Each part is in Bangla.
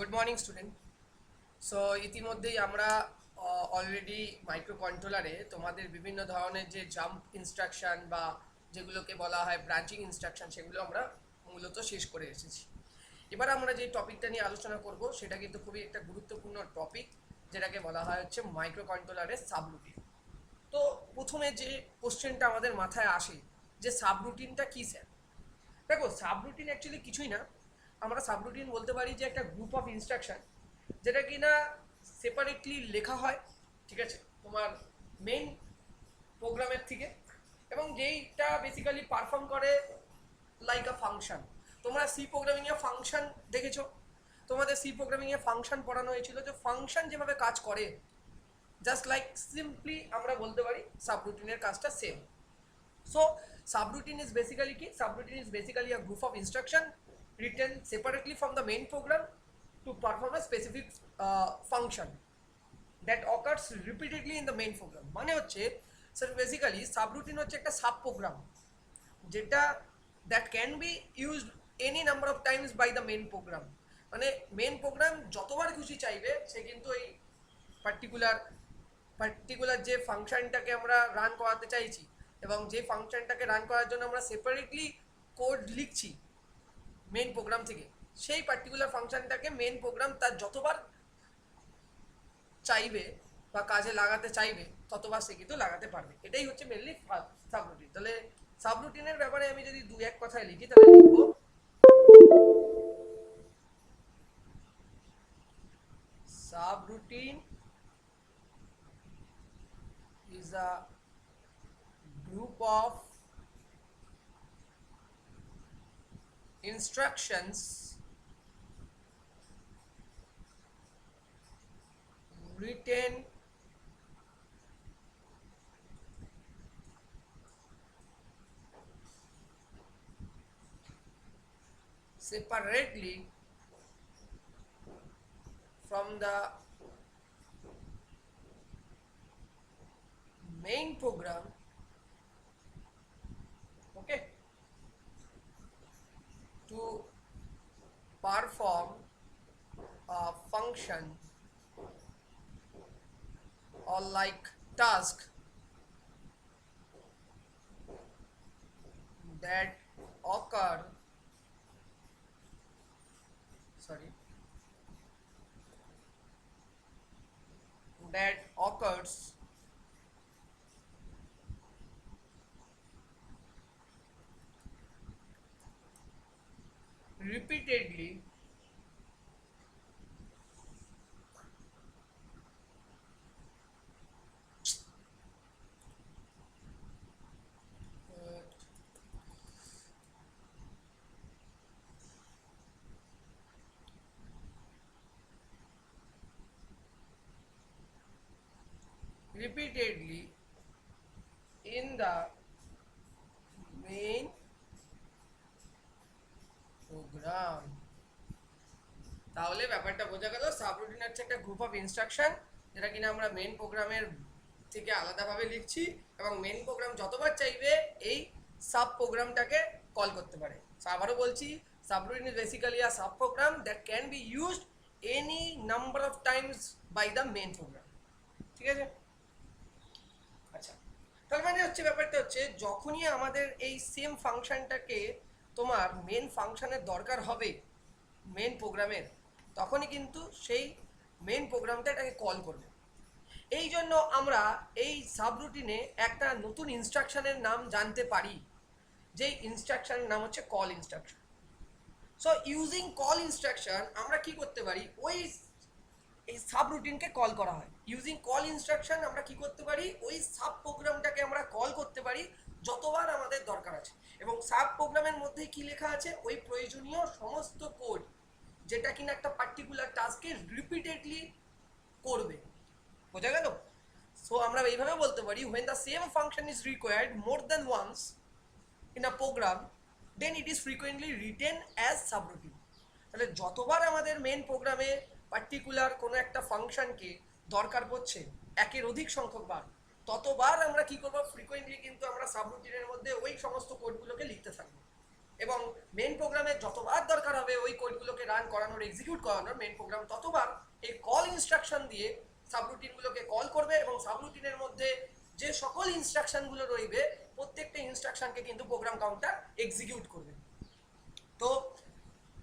Good morning student. সো ইতিমধ্যেই আমরা অলরেডি মাইক্রো কন্ট্রোলারে তোমাদের বিভিন্ন ধরনের যে জাম্প ইনস্ট্রাকশন বা যেগুলোকে বলা হয় ব্রাঞ্চিং ইনস্ট্রাকশন সেগুলো আমরা মূলত শেষ করে এসেছি। এবার আমরা যে টপিকটা নিয়ে আলোচনা করব সেটা কিন্তু খুবই একটা গুরুত্বপূর্ণ টপিক, যেটাকে বলা হয় হচ্ছে মাইক্রো কন্ট্রোলারের সাবরুটিন। তো প্রথমে যে কোশ্চেনটা আমাদের মাথায় আসে যে সাবরুটিনটা কী স্যার। দেখো, সাবরুটিন অ্যাকচুয়ালি কিছুই না। আমরা সাবরুটিন বলতে পারি যে একটা গ্রুপ অফ ইনস্ট্রাকশন যেটা কিনা সেপারেটলি লেখা হয়, ঠিক আছে, তোমার মেইন প্রোগ্রামের থেকে, এবং যেইটা বেসিক্যালি পারফর্ম করে লাইক আ ফাংশন। তোমরা সি প্রোগ্রামিংয়ে ফাংশন দেখেছো, তোমাদের সি প্রোগ্রামিংয়ে ফাংশন পড়ানো হয়েছিল, যে ফাংশন যেভাবে কাজ করে জাস্ট লাইক সিম্পলি আমরা বলতে পারি সাবরুটিনের কাজটা same. So subroutine is basically key. Subroutine is basically a group of instruction written separately from the main program to perform a specific function that occurs repeatedly in the main program. মানে হচ্ছে স্যার বেসিক্যালি সাবরুটিন হচ্ছে একটা সাব প্রোগ্রাম যেটা that can be used any number of times by the main program. মানে মেন প্রোগ্রাম যতবার খুশি চাইবে সে কিন্তু এই পার্টিকুলার যে ফাংশনটাকে আমরা রান করাতে চাইছি এবং যে ফাংশনটাকে রান করার জন্য আমরা সেপারেটলি কোড লিখছি মেন প্রোগ্রাম থেকে, সেই পার্টিকুলার ফাংশনটাকে মেন প্রোগ্রাম তার যতবার চাইবে বা কাজে লাগাতে চাইবে ততবার সে কিন্তু লাগাতে পারবে। এটাই হচ্ছে মেনলি সাবরুটিন। তাহলে সাবরুটিনের ব্যাপারে আমি যদি দু এক কথায় লিখি তাহলে লিখবো subroutine is a group of instructions written separately from the main program, okay, to perform a function or like task that occur that occurs repeatedly repeatedly in the main program। তাহলে ব্যাপারটা বোঝা গেল, সাবরুটিন হচ্ছে একটা গ্রুপ অফ ইনস্ট্রাকশন যেটা কিনা আমরা মেন প্রোগ্রামের থেকে আলাদাভাবে লিখছি এবং মেন প্রোগ্রাম যতবার চাইবে এই সাব প্রোগ্রামটাকে কল করতে পারে। আবারও বলছি, subroutine is basically a sub program that can be used any number of times by the main program. ঠিক আছে, আচ্ছা। তার মানে হচ্ছে ব্যাপারটা হচ্ছে যখনই আমাদের এই সেম ফাংশনটাকে তোমার মেন ফাংশনের দরকার হবে মেন প্রোগ্রামের, তখনই কিন্তু সেই মেন প্রোগ্রামটা এটাকে কল করবে। এই জন্য আমরা এই সাবরুটিনে একটা নতুন ইনস্ট্রাকশনের নাম জানতে পারি, যেই ইনস্ট্রাকশনের নাম হচ্ছে call instruction. So using call instruction আমরা কি করতে পারি, ওই এই সাব রুটিনকে কল করা হয়। ইউজিং কল ইনস্ট্রাকশন আমরা কি করতে পারি, ওই সাব প্রোগ্রামটাকে আমরা কল করতে পারি যতবার আমাদের দরকার আছে। এবং সাব প্রোগ্রামের মধ্যে কি লেখা আছে, ওই প্রয়োজনীয় সমস্ত কোড যেটা কিনা একটা পার্টিকুলার টাস্ককে রিপিটেডলি করবে। বোঝা গেল? সো আমরা এইভাবে বলতে পারি, when the same function is required more than once in a program then it is frequently written as subroutine। তাহলে যতবার আমাদের মেন প্রোগ্রামে পার্টিকুলার কোনো একটা ফাংশনকে দরকার পড়ছে একের অধিক সংখ্যক বার, ততবার আমরা কি করব, ফ্রিকোয়েন্টলি কিন্তু আমরা সাবরুটিনের মধ্যে ওই সমস্ত কোডগুলোকে লিখতে থাকবো। এবং মেন প্রোগ্রামে যতবার দরকার হবে ওই কোডগুলোকে রান করানোর, এক্সিকিউট করানোর, মেন প্রোগ্রাম ততবার এই কল ইনস্ট্রাকশন দিয়ে সাবরুটিনগুলোকে কল করবে এবং সাবরুটিনের মধ্যে যে সকল ইনস্ট্রাকশনগুলো রইবে প্রত্যেকটা ইনস্ট্রাকশনকে কিন্তু প্রোগ্রাম কাউন্টার এক্সিকিউট করবে। তো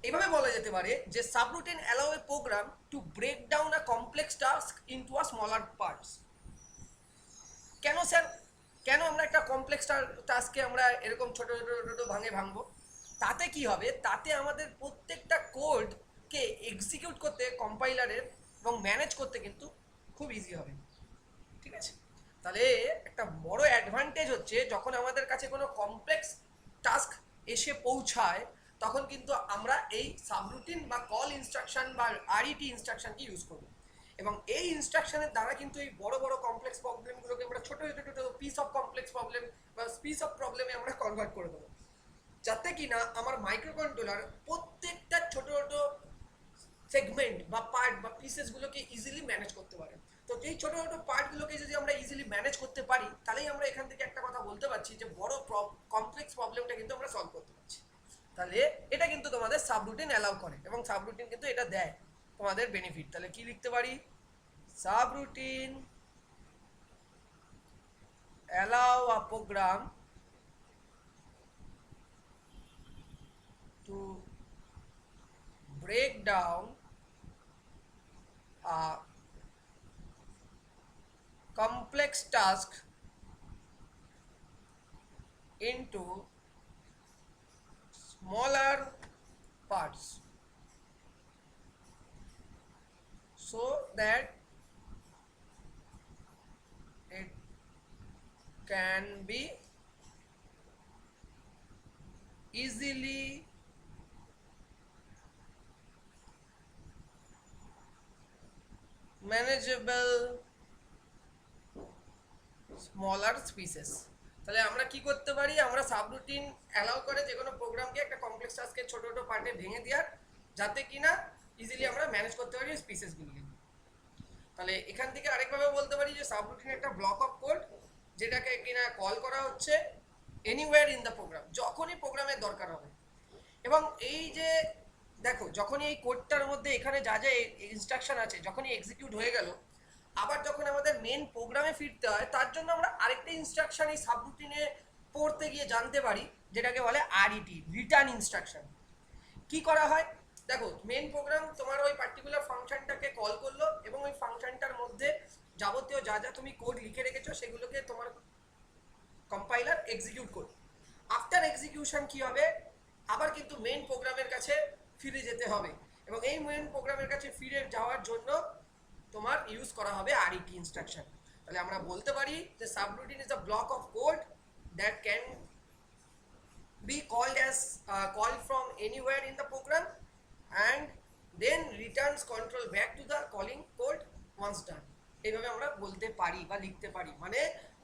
এভাবে বলা যেতে পারে যে subroutine allow a program to break down a complex task into a smaller parts. কেন স্যার, কেন আমরা একটা কমপ্লেক্স টাস্ককে আমরা এরকম ছোট ছোট ছোট ভাঙবো? তাতে কি হবে, তাতে আমাদের প্রত্যেকটা কোডকে এক্সিকিউট করতে কম্পাইলারের এবং ম্যানেজ করতে কিন্তু খুব ইজি হবে। ঠিক আছে, তাহলে একটা বড় অ্যাডভান্টেজ হচ্ছে যখন আমাদের কাছে কোনো কমপ্লেক্স টাস্ক এসে পৌঁছায় তখন কিন্তু আমরা এই সাবরুটিন বা কল ইনস্ট্রাকশন বা আরইটি ইনস্ট্রাকশনকে ইউজ করব এবং এই ইনস্ট্রাকশনের দ্বারা কিন্তু এই বড় বড় কমপ্লেক্স প্রবলেমগুলোকে আমরা ছোট ছোট ছোট পিস অফ কমপ্লেক্স প্রবলেম বা পিস অফ প্রবলেমে আমরা কনভার্ট করে দেবো, যাতে কিনা আমার মাইক্রোকন্ট্রোলার প্রত্যেকটা ছোট ছোট সেগমেন্ট বা পার্ট বা পিসেসগুলোকে ইজিলি ম্যানেজ করতে পারে। তো এই ছোট ছোট পার্টগুলোকে যদি আমরা ইজিলি ম্যানেজ করতে পারি তাহলেই আমরা এখান থেকে একটা কথা বলতে পারছি যে বড় কমপ্লেক্স প্রবলেমটা কিন্তু আমরা সলভ করতে পারছি। তাহলে এটা কিন্তু তোমাদের সাবরুটিন অ্যালাউ করে এবং সাবরুটিন কিন্তু এটা দেয় তোমাদের বেনিফিট। তাহলে কি লিখতে পারি, subroutine allow a program to break down a complex task into smaller parts so that it can be easily manageable smaller species. তাহলে আমরা কি করতে পারি, আমরা সাবরুটিন অ্যালাউ করে যে কোনো প্রোগ্রামকে একটা কমপ্লেক্স টাস্কে ছোট ছোট পার্টে ভেঙে দেওয়ার, যাতে কিনা ইজিলি আমরা ম্যানেজ করতে পারি স্পিসেসগুলোকে। তাহলে এখান থেকে আরেকভাবে বলতে পারি যে সাবরুটিন একটা ব্লক অফ কোড যেটাকে কিনা কল করা হচ্ছে এনিওয়্যার ইন দ্য প্রোগ্রাম, যখনই প্রোগ্রামের দরকার হবে। এবং এই যে দেখো, যখনই এই কোডটার মধ্যে এখানে যা যা ইনস্ট্রাকশন আছে যখনই এক্সিকিউট হয়ে গেল, আবার যখন আমাদের মেন প্রোগ্রামে ফিরতে হয় তার জন্য আমরা আরেকটা ইনস্ট্রাকশন এই সাবরুটিনে পড়তে গিয়ে জানতে পারি, যেটাকে বলে আরইটি, রিটার্ন ইনস্ট্রাকশন। কি করা হয় দেখো, মেন প্রোগ্রাম তোমার ওই পার্টিকুলার ফাংশনটাকে কল করলো এবং ওই ফাংশনটার মধ্যে যাবতীয় যা যা তুমি কোড লিখে রেখেছো সেগুলোকে তোমার কম্পাইলার এক্সিকিউট করবে। আফটার এক্সিকিউশন কি হবে, আবার কিন্তু মেন প্রোগ্রামের কাছে ফিরে যেতে হবে এবং এই মেন প্রোগ্রামের কাছে ফিরে যাওয়ার জন্য তোমার ইউজ করা হবে আরইটি ইনস্ট্রাকশন। তাহলে আমরা বলতে পারি যে subroutine is a block of code that can be called as called from anywhere in the program and then returns control back to the calling code once done। এইভাবে আমরা বলতে পারি বা লিখতে পারি, মানে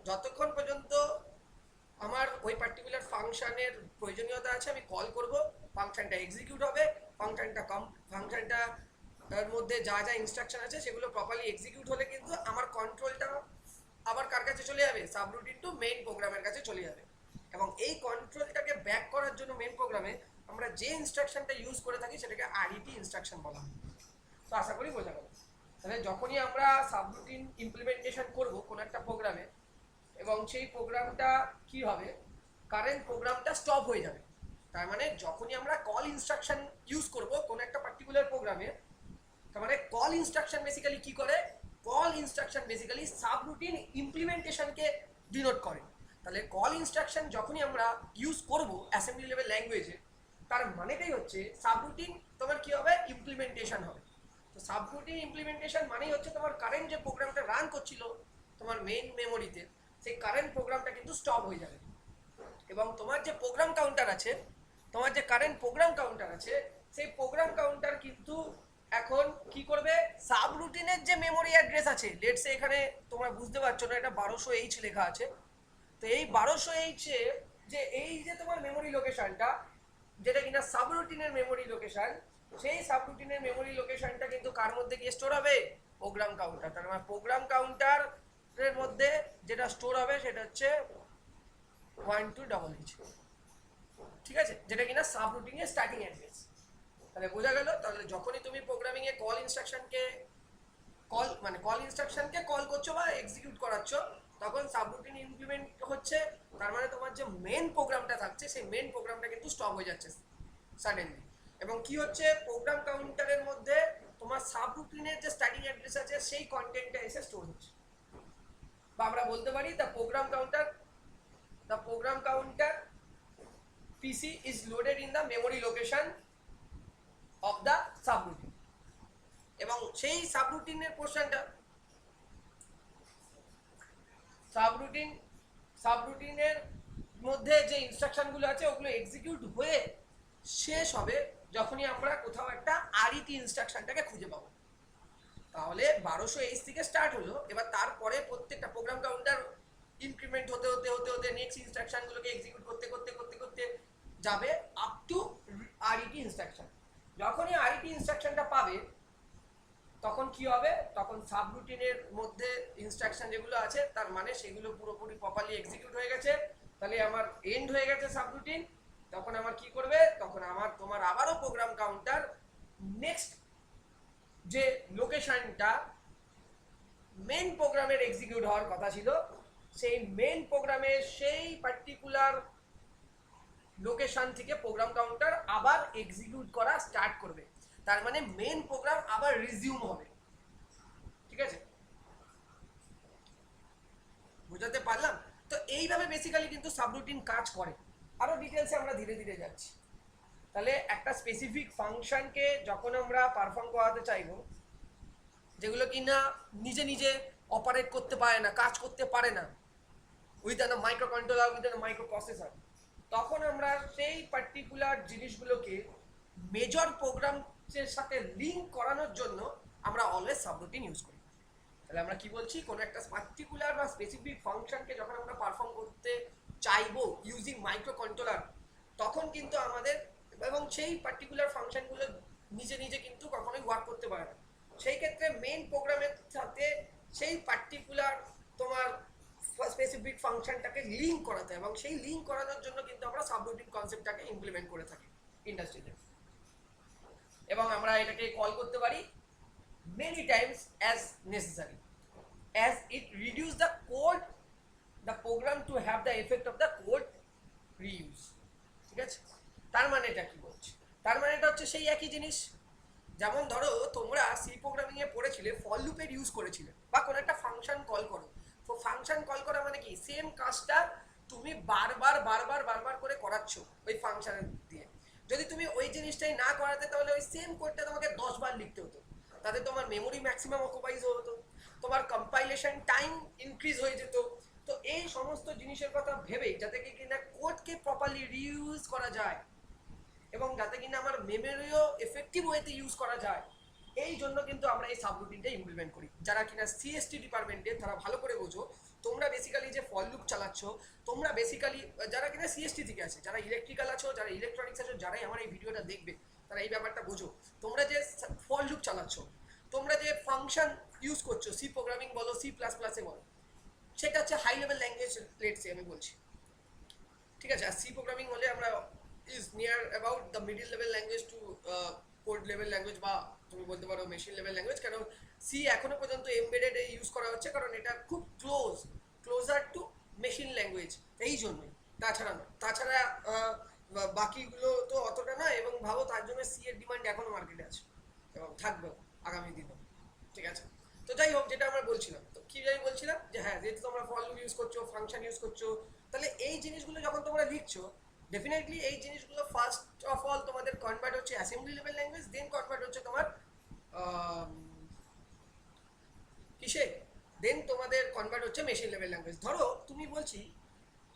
যতক্ষণ পর্যন্ত আমার ওই পার্টিকুলার ফাংশনের প্রয়োজনীয়তা আছে আমি কল করব, ফাংশনটা এক্সিকিউট হবে, ফাংশনটার মধ্যে যা যা ইনস্ট্রাকশন আছে সেগুলো প্রপারলি এক্সিকিউট হলে কিন্তু আমার কন্ট্রোলটা আবার কার কাছে চলে যাবে, সাবরুটিন টু মেইন প্রোগ্রামের কাছে চলে যাবে। এবং এই কন্ট্রোলটাকে ব্যাক করার জন্য মেন প্রোগ্রামে আমরা যে ইনস্ট্রাকশনটা ইউজ করে থাকি সেটাকে আরইটি ইনস্ট্রাকশন বলা হয়। তো আশা করি বোঝা গেল। তাহলে যখনই আমরা সাবরুটিন ইমপ্লিমেন্টেশন করব কোনো একটা প্রোগ্রামে এবং সেই প্রোগ্রামটা কি হবে, কারেন্ট প্রোগ্রামটা স্টপ হয়ে যাবে। তার মানে যখনই আমরা কল ইনস্ট্রাকশন ইউজ করব কোনো একটা পার্টিকুলার প্রোগ্রামে, তার মানে কল ইনস্ট্রাকশন বেসিক্যালি কি করে, কল ইনস্ট্রাকশন বেসিক্যালি সাবরুটিন ইমপ্লিমেন্টেশনকে ডিনোট করে। তাহলে কল ইনস্ট্রাকশন যখনই আমরা ইউজ করব অ্যাসেম্বলি লেভেল ল্যাঙ্গুয়েজে, তার মানেটাই হচ্ছে সাবরুটিন তোমার কি হবে, ইমপ্লিমেন্টেশন হবে। তো সাবরুটিন ইমপ্লিমেন্টেশন মানেই হচ্ছে তোমার কারেন্ট যে প্রোগ্রামটা রান করছিল তোমার মেইন মেমোরিতে, সেই কারেন্ট প্রোগ্রামটা কিন্তু স্টপ হয়ে যাবে এবং তোমার যে প্রোগ্রাম কাউন্টার আছে, তোমার যে কারেন্ট প্রোগ্রাম কাউন্টার আছে, সেই প্রোগ্রাম কাউন্টার কিন্তু এখন কি করবে, সাবরুটিনের যে মেমোরি অ্যাড্রেস আছে, লেটস সে এখানে তোমরা বুঝতে পারছো না এটা 1200H লেখা আছে, তো এই 1200H এ যে এই যে তোমার মেমোরি লোকেশনটা যেটা কিনা সাবরুটিনের মেমোরি লোকেশন, সেই সাবরুটিনের মেমোরি লোকেশনটা কিন্তু কার মধ্যে গিয়ে স্টোর হবে, প্রোগ্রাম কাউন্টার। তার মানে প্রোগ্রাম কাউন্টারের মধ্যে যেটা স্টোর হবে সেটা হচ্ছে 12H। ঠিক আছে, যেটা কিনা সাবরুটিনের স্টার্টিং অ্যাড্রেস। তাহলে বোঝা গেল, তাহলে যখনই তুমি প্রোগ্রামিং এ কল ইনস্ট্রাকশনকে কল করছো বা এক্সিকিউট করাচ্ছ, তখন সাবরুটিন ইমপ্লিমেন্ট হচ্ছে। তার মানে তোমার যে মেন প্রোগ্রামটা থাকছে সেই মেন প্রোগ্রামটা কিন্তু স্টপ হয়ে যাচ্ছে সাডেনলি। এবং কি হচ্ছে, প্রোগ্রাম কাউন্টারের মধ্যে তোমার সাবরুটিনের যে স্টার্টিং অ্যাড্রেস আছে সেই কন্টেন্টটা এসে স্টোর হচ্ছে। বা আমরা বলতে পারি the program counter PC is loaded in the memory location of the subroutine. এবং সেই সাবরুটিনের পোর্শনটা সাবরুটিনের মধ্যে যে ইনস্ট্রাকশনগুলো আছে ওগুলো এক্সিকিউট হয়ে শেষ হবে যখনই আমরা কোথাও একটা আরইটি ইনস্ট্রাকশনটাকে খুঁজে পাবো। তাহলে 1200H থেকে স্টার্ট হলো, এবার তারপরে প্রত্যেকটা প্রোগ্রাম কাউন্টার ইনক্রিমেন্ট হতে হতে হতে হতে নেক্সট ইনস্ট্রাকশনগুলোকে এক্সিকিউট করতে করতে করতে করতে যাবে আপ টু আরইটি ইনস্ট্রাকশন। যখনই আরইটি ইনস্ট্রাকশনটা পাবে তখন কি হবে, তখন সাবরুটিনের মধ্যে ইনস্ট্রাকশন যেগুলো আছে তার মানে সেগুলো পুরোপুরি প্রপারলি এক্সিকিউট হয়ে গেছে, তাহলে আমার এন্ড হয়ে গেছে সাবরুটিন। তখন আমার কি করবে, তখন আমার তোমার আবারও প্রোগ্রাম কাউন্টার নেক্সট যে লোকেশনটা মেন প্রোগ্রামের এক্সিকিউট হওয়ার কথা ছিল সেই মেন প্রোগ্রামের সেই পার্টিকুলার লোকেশন থেকে প্রোগ্রাম কাউন্টার আবার এক্সিকিউট করা স্টার্ট করবে। তার মানে মেন প্রোগ্রাম আবার রিজিউম হবে। ঠিক আছে, বুঝাতে পারলাম? তো এইভাবে বেসিক্যালি কিন্তু সাবরুটিন কাজ করে। আরো ডিটেলসে আমরা ধীরে ধীরে যাচ্ছি। তাহলে একটা স্পেসিফিক ফাংশনকে যখন আমরা পারফর্ম করাতে চাইবো, যেগুলো কিনা নিজে নিজে অপারেট করতে পারে না, কাজ করতে পারে না with an micro controller, with an micro processor, তখন আমরা সেই পার্টিকুলার জিনিসগুলোকে মেজর প্রোগ্রামের সাথে লিঙ্ক করানোর জন্য আমরা অলওয়েজ সাবরুটিন ইউজ করি। তাহলে আমরা কি বলছি, কোনো একটা পার্টিকুলার বা স্পেসিফিক ফাংশনকে যখন আমরা পারফর্ম করতে চাইবো ইউজিং মাইক্রো কন্ট্রোলার, তখন কিন্তু আমাদের, এবং সেই পার্টিকুলার ফাংশনগুলো নিজে নিজে কিন্তু কখনোই ওয়ার্ক করতে পারে না, সেই ক্ষেত্রে মেইন প্রোগ্রামের সাথে সেই পার্টিকুলার তোমার স্পেসিফিক ফাংশনটাকে লিঙ্ক করাতে, এবং সেই লিঙ্ক করানোর জন্য কিন্তু আমরা সাবরুটিন কনসেপ্টটাকে ইমপ্লিমেন্ট করে থাকি ইন্ডাস্ট্রিতে। এবং আমরা এটাকে কল করতে পারি many times as necessary, as it reduce the program to have the effect of the code reuse. ঠিক আছে, তার মানে এটা কি বলছে, তার মানে এটা হচ্ছে সেই একই জিনিস। যেমন ধরো তোমরা সি প্রোগ্রামিং এ পড়েছিলে ফর লুপের ইউজ করেছিলে, বা কোনো একটা ফাংশন কল করো, তো ফাংশন কল করা মানে কি, সেম কাজটা তুমি বারবার বারবার বারবার করে করাচ্ছ ওই ফাংশনের দিয়ে। যদি তুমি ওই জিনিসটাই না করাতে তাহলে ওই সেম কোডটা তোমাকে 10 বার লিখতে হতো, তাতে তোমার মেমোরি ম্যাক্সিমাম অকুপাইজ হতো, তোমার কম্পাইলেশন টাইম ইনক্রিজ হয়ে যেত। তো এই সমস্ত জিনিসের কথা ভেবেই, যাতে কি কিনা কোডকে প্রপারলি রিইউজ করা যায় এবং যাতে কিনা আমার মেমোরিও এফেক্টিভ ওয়েতে ইউজ করা যায়, এই জন্য কিন্তু আমরা এই সাবরুটিনটা ইমপ্লিমেন্ট করি। যারা কিনা সিএসটি ডিপার্টমেন্টে, তারা ভালো করে বোঝো, তোমরা বেসিক্যালি যে ফর লুপ চালাচ্ছ, তোমরা বেসিক্যালি যারা কিনা সিএসটি থেকে আছে, যারা ইলেকট্রিক্যাল আছো, যারা ইলেকট্রনিক্স আছো, যারাই আমার এই ভিডিওটা দেখবে তারা এই ব্যাপারটা বোঝো। তোমরা যে ফর লুপ চালাচ্ছ, তোমরা যে ফাংশন ইউজ করছো, সি প্রোগ্রামিং বলো, সি প্লাস প্লাসে বলো, সেটা হচ্ছে হাই লেভেল ল্যাঙ্গুয়েজ লেটসে আমি বলছি। ঠিক আছে, আর সি প্রোগ্রামিং হলে আমরা is near about the middle level language to code level language, বা তুমি বলতে পারো মেশিন লেভেল ল্যাঙ্গুয়েজ। কারণ সি এখনো পর্যন্ত এমবেডেড ইউজ করা হচ্ছে, কারণ এটা খুব ক্লোজার টু মেশিন ল্যাঙ্গুয়েজ, এই জন্যই। তাছাড়া না, তাছাড়া বাকিগুলো তো অতটা না, এবং ভাবো তার জন্য সি এর ডিমান্ড এখনো মার্কেটে আছে এবং থাকবেও আগামী দিনে। ঠিক আছে, তো যাই হোক, যেটা আমরা বলছিলাম, তো কি যাই বলছিলাম, যে হ্যাঁ, যেহেতু তোমরা ফর লুপ ইউজ করছো, ফাংশন ইউজ করছো, তাহলে এই জিনিসগুলো যখন তোমরা লিখছো, ডেফিনেটলি এই জিনিসগুলো ফার্স্ট অফ অল তোমাদের কনভার্ট হচ্ছে অ্যাসেম্বলি লেভেল ল্যাঙ্গুয়েজ, দেন কনভার্ট হচ্ছে তোমার কিসে, দেন তোমাদের কনভার্ট হচ্ছে মেশিন লেভেল ল্যাঙ্গুয়েজ। ধরো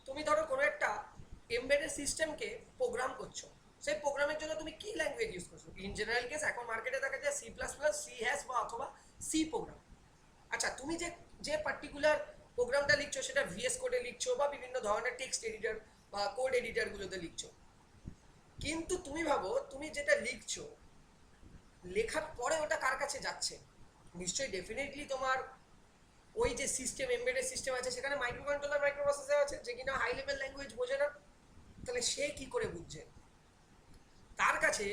তুমি ধরো কোনো একটা এমবেডেড সিস্টেমকে প্রোগ্রাম করছো, সেই প্রোগ্রামের জন্য তুমি কি ল্যাঙ্গুয়েজ ইউজ করছো? ইন জেনারেল কেস এখন মার্কেটে দেখা যায় C plus plus, C hash বা অথবা সি প্রোগ্রাম। আচ্ছা, তুমি যে পার্টিকুলার প্রোগ্রামটা লিখছো সেটা ভিএস কোডে লিখছো বা বিভিন্ন ধরনের টেক্সট এডিটর বা কোড এডিটরগুলোতে লিখছো, কিন্তু তুমি ভাবো তুমি যেটা লিখছো, লেখার পরে ওটা কার কাছে যাচ্ছে? নিশ্চয়ই ডেফিনেটলি তোমার ওই যে সিস্টেম, এমবেডেড সিস্টেম আছে, সেখানে মাইক্রো কন্ট্রোলার, মাইক্রো প্রসেসর আছে, যে কিনা হাই লেভেল ল্যাঙ্গুয়েজ বোঝে না। তাহলে সে কি করে বুঝছে? তার কাছে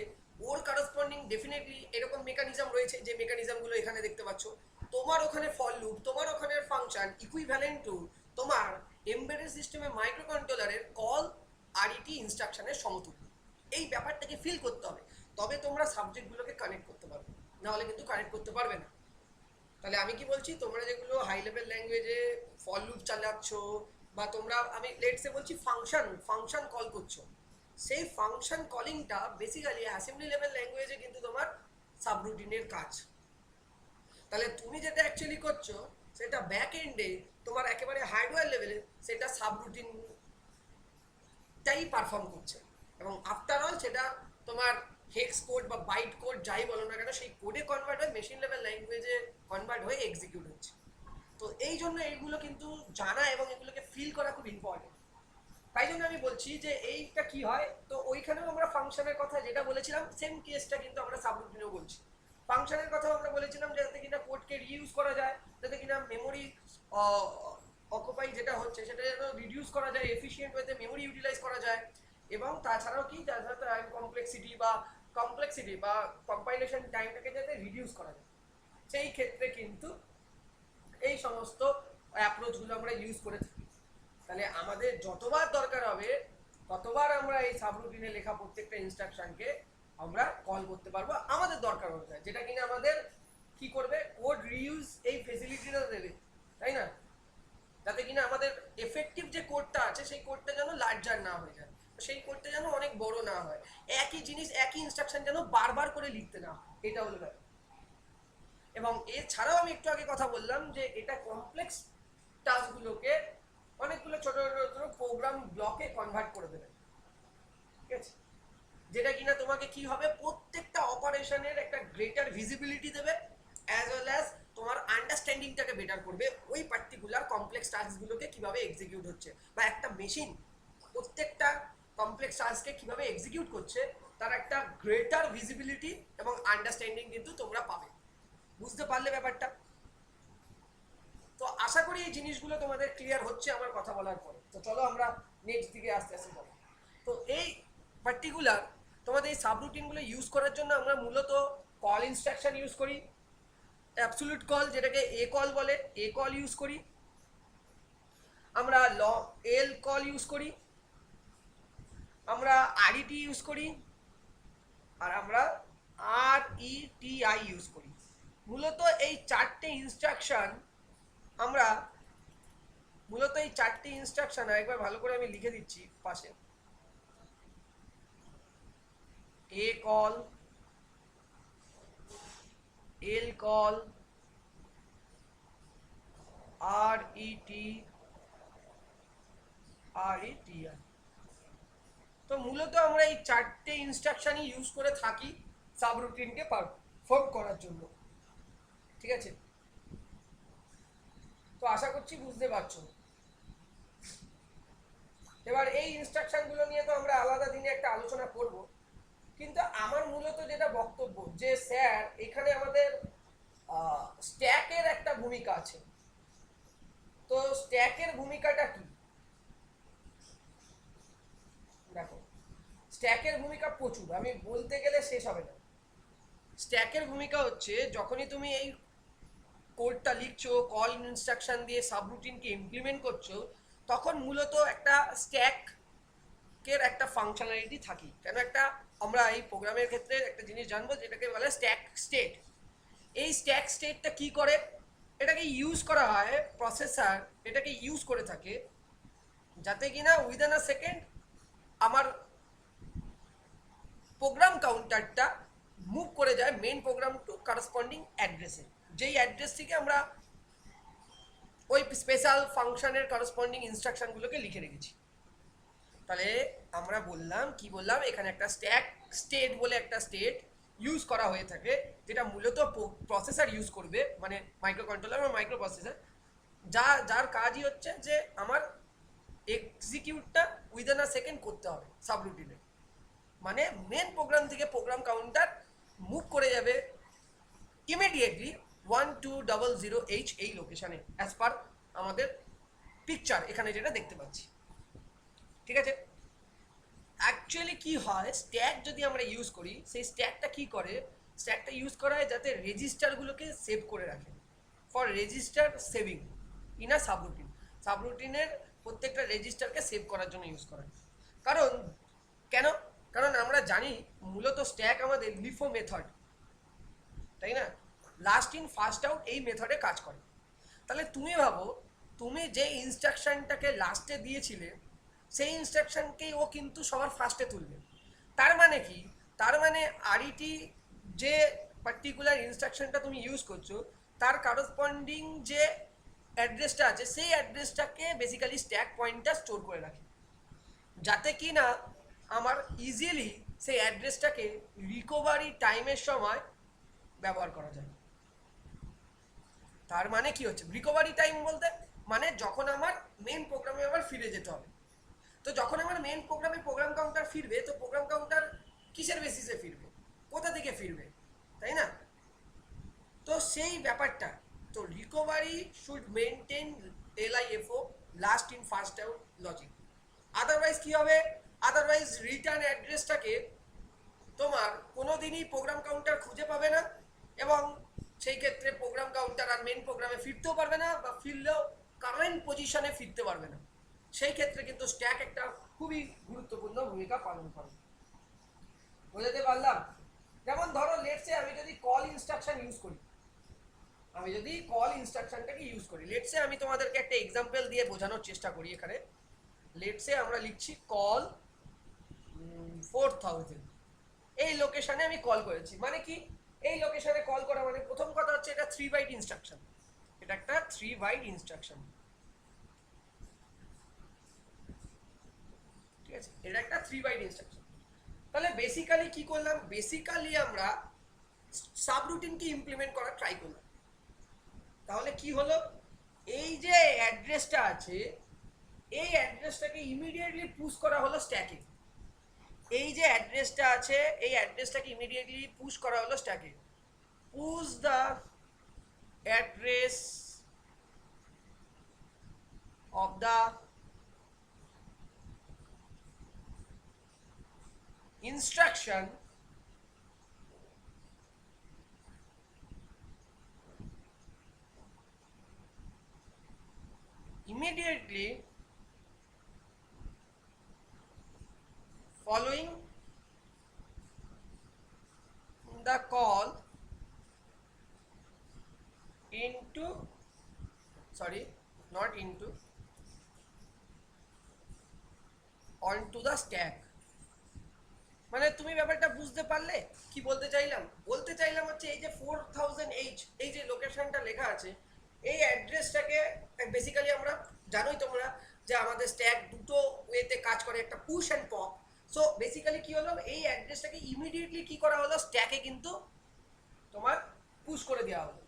ওর করসপন্ডিং ডেফিনেটলি এরকম মেকানিজম রয়েছে, যে মেকানিজমগুলো এখানে দেখতে পাচ্ছ। তোমার ওখানে ফর লুপ, তোমার ওখানে ফাংশন ইকুইভ্যালেন্ট টু তোমার এমবেডেড সিস্টেমে মাইক্রো কন্ট্রোলারের কল আরইটি ইনস্ট্রাকশনের সমতুল্য। এই ব্যাপারটাকে ফিল করতে হবে, তবে তোমরা সাবজেক্টগুলোকে কানেক্ট করতে পারবে, নাহলে কিন্তু কানেক্ট করতে পারবে না। তাহলে আমি কি বলছি, তোমরা যেগুলো হাই লেভেল ল্যাঙ্গুয়েজে ফর লুপ চালাচ্ছ, বা তোমরা আমি লেটসে বলছি ফাংশন কল করছো, সেই ফাংশন কলিংটা বেসিক্যালি অ্যাসেম্বলি লেভেল ল্যাঙ্গুয়েজে কিন্তু তোমার সাবরুটিনের কাজ। তাহলে তুমি যেটা অ্যাকচুয়ালি করছো সেটা ব্যাক এন্ডে তোমার একেবারে হার্ডওয়্যার লেভেলে সেটা সাবরুটিনটাই পারফর্ম করছে, এবং আফটার অল সেটা তোমার হেক্স কোড বা বাইট কোড যাই বলো না কেন, সেই কোডে কনভার্ট হয়ে মেশিন লেভেল ল্যাঙ্গুয়েজে কনভার্ট হয়ে এক্সিকিউট হচ্ছে। তো এই জন্য এইগুলো কিন্তু জানা এবং এগুলোকে ফিল করা খুব ইম্পর্টেন্ট। তাই জন্য আমি বলছি যে এইটা কি হয়, তো ওইখানেও আমরা ফাংশনের কথা যেটা বলেছিলাম সেম কেসটা কিন্তু আমরা সাবরুটিনেও বলছি। ফাংশনের কথা আমরা বলেছিলাম যাতে কিনা কোডকে রিইউজ করা যায়, যাতে কিনা মেমোরি অকুপাই যেটা হচ্ছে সেটা যেন রিডিউস করা যায়, এফিশিয়েন্ট ওয়েতে মেমোরি ইউটিলাইজ করা যায়, এবং তাছাড়াও কি কমপ্লেক্সিটি বা কম্পাইলেশন টাইমটাকে যাতে রিডিউস করা যায়, সেই ক্ষেত্রে কিন্তু এই সমস্ত অ্যাপ্রোচগুলো আমরা ইউজ করে থাকি। তাহলে আমাদের যতবার দরকার হবে ততবার আমরা এই সাবরুটিনে লেখা প্রত্যেকটা ইনস্ট্রাকশনকে আমরা কল করতে পারবো আমাদের দরকার অনুযায়ী, যেটা কিনা আমাদের কি করবে, কোড রিইউজ এই ফেসিলিটিটা দেবে, তাই না? যাতে কিনা আমাদের এফেক্টিভ যে কোডটা আছে সেই কোডটা যেন লার্জার না হয়ে যায়, সেই কোডটা যেন অনেক বড় না হয়, একই জিনিস একই ইনস্ট্রাকশন যেন বারবার করে লিখতে না হয়, এটা হলো ব্যাপার। এবং এছাড়াও আমি একটু আগে কথা বললাম যে এটা কমপ্লেক্স টাস্কগুলোকে অনেকগুলো ছোট ছোট প্রোগ্রাম ব্লকে কনভার্ট করে দেবে, ঠিক আছে? যেটা কিনা তোমাকে কি হবে, প্রত্যেকটা অপারেশনের একটা গ্রেটার ভিজিবিলিটি দেবে, অ্যাজ ওয়েল অ্যাজ তোমার আন্ডারস্ট্যান্ডিংটাকে বেটার করবে ওই পার্টিকুলার কমপ্লেক্স টাস্কগুলোকে কিভাবে এক্সিকিউট হচ্ছে, বা একটা মেশিন প্রত্যেকটা কমপ্লেক্স টাস্ককে কিভাবে এক্সিকিউট করছে তার একটা গ্রেটার ভিজিবিলিটি এবং আন্ডারস্ট্যান্ডিং কিন্তু তোমরা পাবে। বুঝতে পারলে ব্যাপারটা? তো আশা করি এই জিনিসগুলো তোমাদের ক্লিয়ার হচ্ছে আমার কথা বলার পরে। তো চলো আমরা নেক্সট দিকে আস্তে আস্তে যাবো। তো এই পার্টিকুলার তোমাদের এই সাবরুটিনগুলো ইউজ করার জন্য আমরা মূলত কল ইনস্ট্রাকশন ইউজ করি, অ্যাবসলিউট কল যেটাকে এ কল বলে, এ কল ইউজ করি আমরা, এল কল ইউজ করি আমরা, আরইটি ইউজ করি, আর আমরা RETI ইউজ করি। মূলত এই চারটে ইনস্ট্রাকশন আমরা একবার ভালো করে আমি লিখে দিচ্ছি পাশে। এ কল, এল কল, RETI। তো মূলত আমরা এই চারটে ইনস্ট্রাকশনই ইউজ করে থাকি সাবরুটিনকে পারফর্ম করার জন্য, ঠিক আছে? তো আশা করছি বুঝতে পারছো। এবার এই ইনস্ট্রাকশনগুলো নিয়ে তো আমরা আলাদা দিনে একটা আলোচনা করব, কিন্তু আমার মূলত যেটা বক্তব্য যে স্যার এখানে আমাদের স্ট্যাকের একটা ভূমিকা আছে। তো স্ট্যাকের ভূমিকাটা কি? দেখো, স্ট্যাকের ভূমিকা প্রচুর, আমি বলতে গেলে শেষ হবে না। স্ট্যাকের ভূমিকা হচ্ছে যখনই তুমি এই কোডটা লিখছো, কল ইনস্ট্রাকশন দিয়ে সাবরুটিনকে ইমপ্লিমেন্ট করছো, তখন মূলত একটা স্ট্যাকের একটা ফাংশনালিটি থাকি। কেন একটা আমরা এই প্রোগ্রামের ক্ষেত্রে একটা জিনিস জানবো যেটাকে বলে স্ট্যাক স্টেট। এই স্ট্যাক স্টেটটা কি করে, এটাকে ইউজ করা হয়, প্রসেসর এটাকে ইউজ করে থাকে যাতে কিনা উইদিন আ সেকেন্ড আমার প্রোগ্রাম কাউন্টারটা মুভ করে যায় মেন প্রোগ্রাম টু করসপন্ডিং অ্যাড্রেসে, যেই অ্যাড্রেস থেকে আমরা ওই স্পেশাল ফাংশনের করসপন্ডিং ইনস্ট্রাকশনগুলোকে লিখে রেখেছি। তাহলে আমরা বললাম এখানে একটা স্ট্যাক স্টেট বলে একটা স্টেট ইউজ করা হয়ে থাকে, যেটা মূলত প্রসেসর ইউজ করবে, মানে মাইক্রো কন্ট্রোলার বা মাইক্রো প্রসেসর, যার কাজই হচ্ছে যে আমার এক্সিকিউটটা উইদিন আ সেকেন্ড করতে হবে সাবরুটিনে। মানে মেন প্রোগ্রাম থেকে প্রোগ্রাম কাউন্টার মুভ করে যাবে ইমিডিয়েটলি 1200H এই লোকেশনে, অ্যাজ পার আমাদের পিকচার এখানে যেটা দেখতে পাচ্ছি, ঠিক আছে? অ্যাকচুয়ালি কি হয়, স্ট্যাক যদি আমরা ইউজ করি, সেই স্ট্যাকটা কি করে, স্ট্যাকটা ইউজ করা হয় যাতে রেজিস্টারগুলোকে সেভ করে রাখে, for register saving in a subroutine. সাবরুটিনের প্রত্যেকটা রেজিস্টারকে সেভ করার জন্য ইউজ করা হয়। কারণ কেন, কারণ আমরা জানি মূলত স্ট্যাক আমাদের লিফো মেথড, তাই না, লাস্ট ইন ফার্স্ট আউট এই মেথডে কাজ করে। তাহলে তুমি ভাবো, তুমি যে ইনস্ট্রাকশনটাকে লাস্টে দিয়েছিলে সেই ইনস্ট্রাকশনকেই ও কিন্তু সবার ফার্স্টে তুলবে। তার মানে কি, তার মানে আরইটি যে পার্টিকুলার ইনস্ট্রাকশনটা তুমি ইউজ করছো তার করসপন্ডিং যে অ্যাড্রেসটা আছে সেই অ্যাড্রেসটাকে বেসিক্যালি স্ট্যাক পয়েন্টটা স্টোর করে রাখে, যাতে কি না আমার ইজিলি সেই অ্যাড্রেসটাকে রিকভারি টাইমের সময় ব্যবহার করা যায়। তার মানে কি হচ্ছে রিকভারি টাইম বলতে, মানে যখন আমার মেন প্রোগ্রামে আবার ফিরে যেতে হবে। তো যখন আমার মেন প্রোগ্রামে প্রোগ্রাম কাউন্টার ফিরবে, তো প্রোগ্রাম কাউন্টার কিসের বেসিসে ফিরবে, কোথা থেকে ফিরবে, তাই না? তো সেই ব্যাপারটা, তো recovery should maintain LIFO, last in first out logic. Otherwise কি হবে, আদারওয়াইজ রিটার্ন অ্যাড্রেসটাকে তোমার কোনোদিনই প্রোগ্রাম কাউন্টার খুঁজে পাবে না, এবং সেই ক্ষেত্রে প্রোগ্রাম কাউন্টার আর মেন প্রোগ্রামে ফিরতেও পারবে না, বা ফিরলেও কারেন্ট পজিশনে ফিরতে পারবে না। সেই ক্ষেত্রে কিন্তু স্ট্যাক একটা খুবই গুরুত্বপূর্ণ ভূমিকা পালন করে। বোঝাতে পারলাম? যেমন ধরো লেটসে আমি যদি কল ইনস্ট্রাকশন ইউজ করি, আমি যদি কল ইনস্ট্রাকশনটাকে ইউজ করি, লেটসে আমি তোমাদেরকে একটা এক্সাম্পল দিয়ে বোঝানোর চেষ্টা করি। এখানে লেটসে আমরা লিখছি কল 4000, এই লোকেশনে আমি কল করেছি। মানে কি, এই লোকেশনে কল করা মানে প্রথম কথা হচ্ছে এটা 3 বাইট ইনস্ট্রাকশন, এটা একটা 3 বাইট ইনস্ট্রাকশন, ঠিক আছে, এটা একটা 3 বাইট ইনস্ট্রাকশন। তাহলে বেসিক্যালি কি করলাম, বেসিক্যালি আমরা সাবরুটিনকে ইমপ্লিমেন্ট করার ট্রাই করলাম। তাহলে কি হলো, এই যে অ্যাড্রেসটা আছে এই অ্যাড্রেসটাকে ইমিডিয়েটলি পুশ করা হলো স্ট্যাকে। এই যে অ্যাড্রেসটা আছে এই অ্যাড্রেসটাকে ইমিডিয়েটলি পুশ করা হলো স্ট্যাকে। Push the address of the instruction immediately following the call into, sorry, not into, onto the stack। মানে তুমি ব্যাপারটা বুঝতে পারলে কি বলতে চাইলাম? বলতে চাইলাম হচ্ছে এই যে 4000H এই যে লোকেশনটা লেখা আছে এই অ্যাড্রেসটাকে বেসিক্যালি আমরা জানোই তোমরা যে আমাদের স্ট্যাক দুটো ওয়েতে কাজ করে, একটা push and pop. So basically কি হলো, এই অ্যাড্রেসটাকে ইমিডিয়েটলি কি করা হলো, স্ট্যাকে কিন্তু তোমার পুশ করে দেওয়া হলো।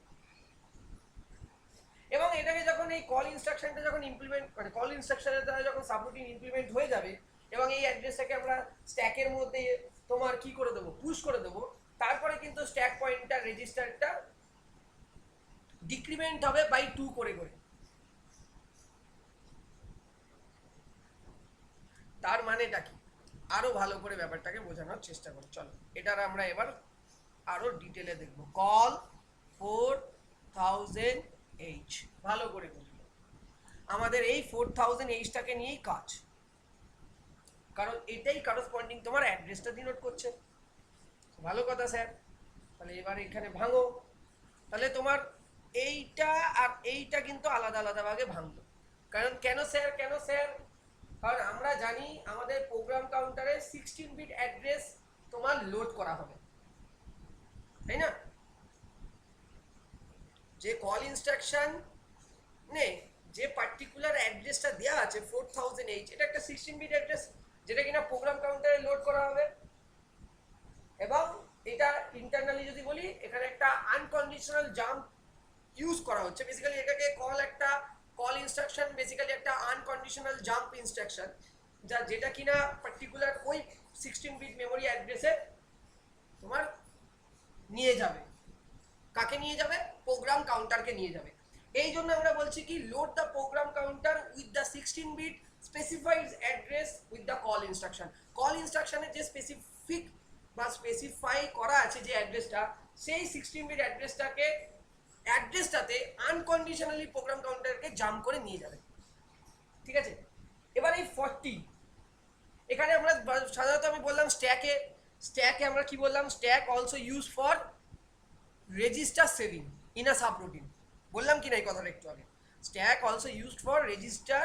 এবং এটাকে যখন এই কল ইনস্ট্রাকশনটা যখন ইমপ্লিমেন্ট, মানে কল ইনস্ট্রাকশনের দ্বারা যখন সাবরুটিন ইমপ্লিমেন্ট হয়ে যাবে এবং এই অ্যাড্রেসটাকে আমরা স্ট্যাকের মধ্যে তোমার কি করে দেবো, পুশ করে দেবো, তারপরে কিন্তু স্ট্যাক পয়েন্টার রেজিস্টারটা ডিক্রিমেন্ট হবে বাই 2 করে করে। তার মানেটা কি, আরো ভালো করে ব্যাপারটাকে বোঝানোর চেষ্টা করি। চলো এটার আমরা এবার আরো ডিটেলে দেখব। কল 4000H ভালো করে বুঝলো, আমাদের এই 4000Hটাকে নিয়েই কাজ, কারণ এটাই করসপন্ডিং তোমার অ্যাড্রেসটা ডিনোট করছে। ভালো কথা স্যার, তাহলে এবার এখানে ভাঙো। তাহলে তোমার এইটা আর এইটা কিন্তু আলাদা আলাদা ভাগে ভাঙলো। কারণ কেন স্যার, কেন স্যার, কারণ আমরা জানি আমাদের প্রোগ্রাম কাউন্টারে 16 বিট অ্যাড্রেস তোমার লোড করা হবে, তাই না? যে কল ইনস্ট্রাকশন নে যে পার্টিকুলার অ্যাড্রেসটা দেওয়া আছে 4000H, এটা একটা 16 বিট অ্যাড্রেস যেটা কিনা প্রোগ্রাম কাউন্টারে লোড করা হবে। এবং এটা ইন্টারনালি যদি বলি, এখানে একটা আনকন্ডিশনাল জাম্প ইউজ করা হচ্ছে। বেসিক্যালি এটাকে কল ইনস্ট্রাকশন বেসিক্যালি একটা আনকন্ডিশনাল জাম্প ইনস্ট্রাকশন, যেটা কিনা পার্টিকুলার ওই 16 বিট মেমোরি অ্যাড্রেসে তোমার নিয়ে যাবে। কাকে নিয়ে যাবে? প্রোগ্রাম কাউন্টারকে নিয়ে যাবে। এই জন্য আমরা বলছি কি load the program counter with the 16 bit specified address with the call instruction. Call ইনস্ট্রাকশনে যে স্পেসিফিক বা স্পেসিফাই করা আছে যে অ্যাড্রেসটা, সেই 16 বিট অ্যাড্রেসটাতে আনকন্ডিশনালি প্রোগ্রাম কাউন্টারকে জাম্প করে নিয়ে যাবে। ঠিক আছে, এবার এই 40 এখানে আমরা সাধারণত আমি বললাম স্ট্যাকে আমরা কি বললাম, stack also use for register saving in a subroutine, বললাম কি না এই কথাটা একটু আগে, stack also used for register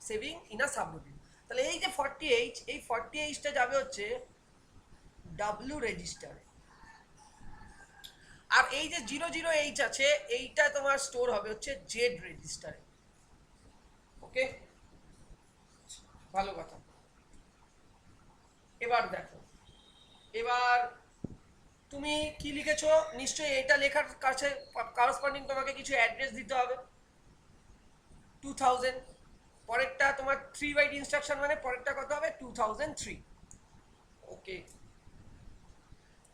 saving in a subroutine. তাহলে এই যে 48, এই 48টা যাবে হচ্ছে ডাব্লিউ রেজিস্টার, আর এই যে 00H আছে এইটা তোমার স্টোর হবে হচ্ছে জেড রেজিস্টারে। ওকে, ভালো কথা। এবার দেখো, এবার তুমি কি লিখেছো, নিশ্চয়ই এটা লেখার কাছে করসপন্ডিং তোমাকে কিছু অ্যাড্রেস দিতে হবে। 2000, পরেরটা তোমার 3 বাইট ইনস্ট্রাকশন মানে পরেরটা কত হবে 2003। ওকে,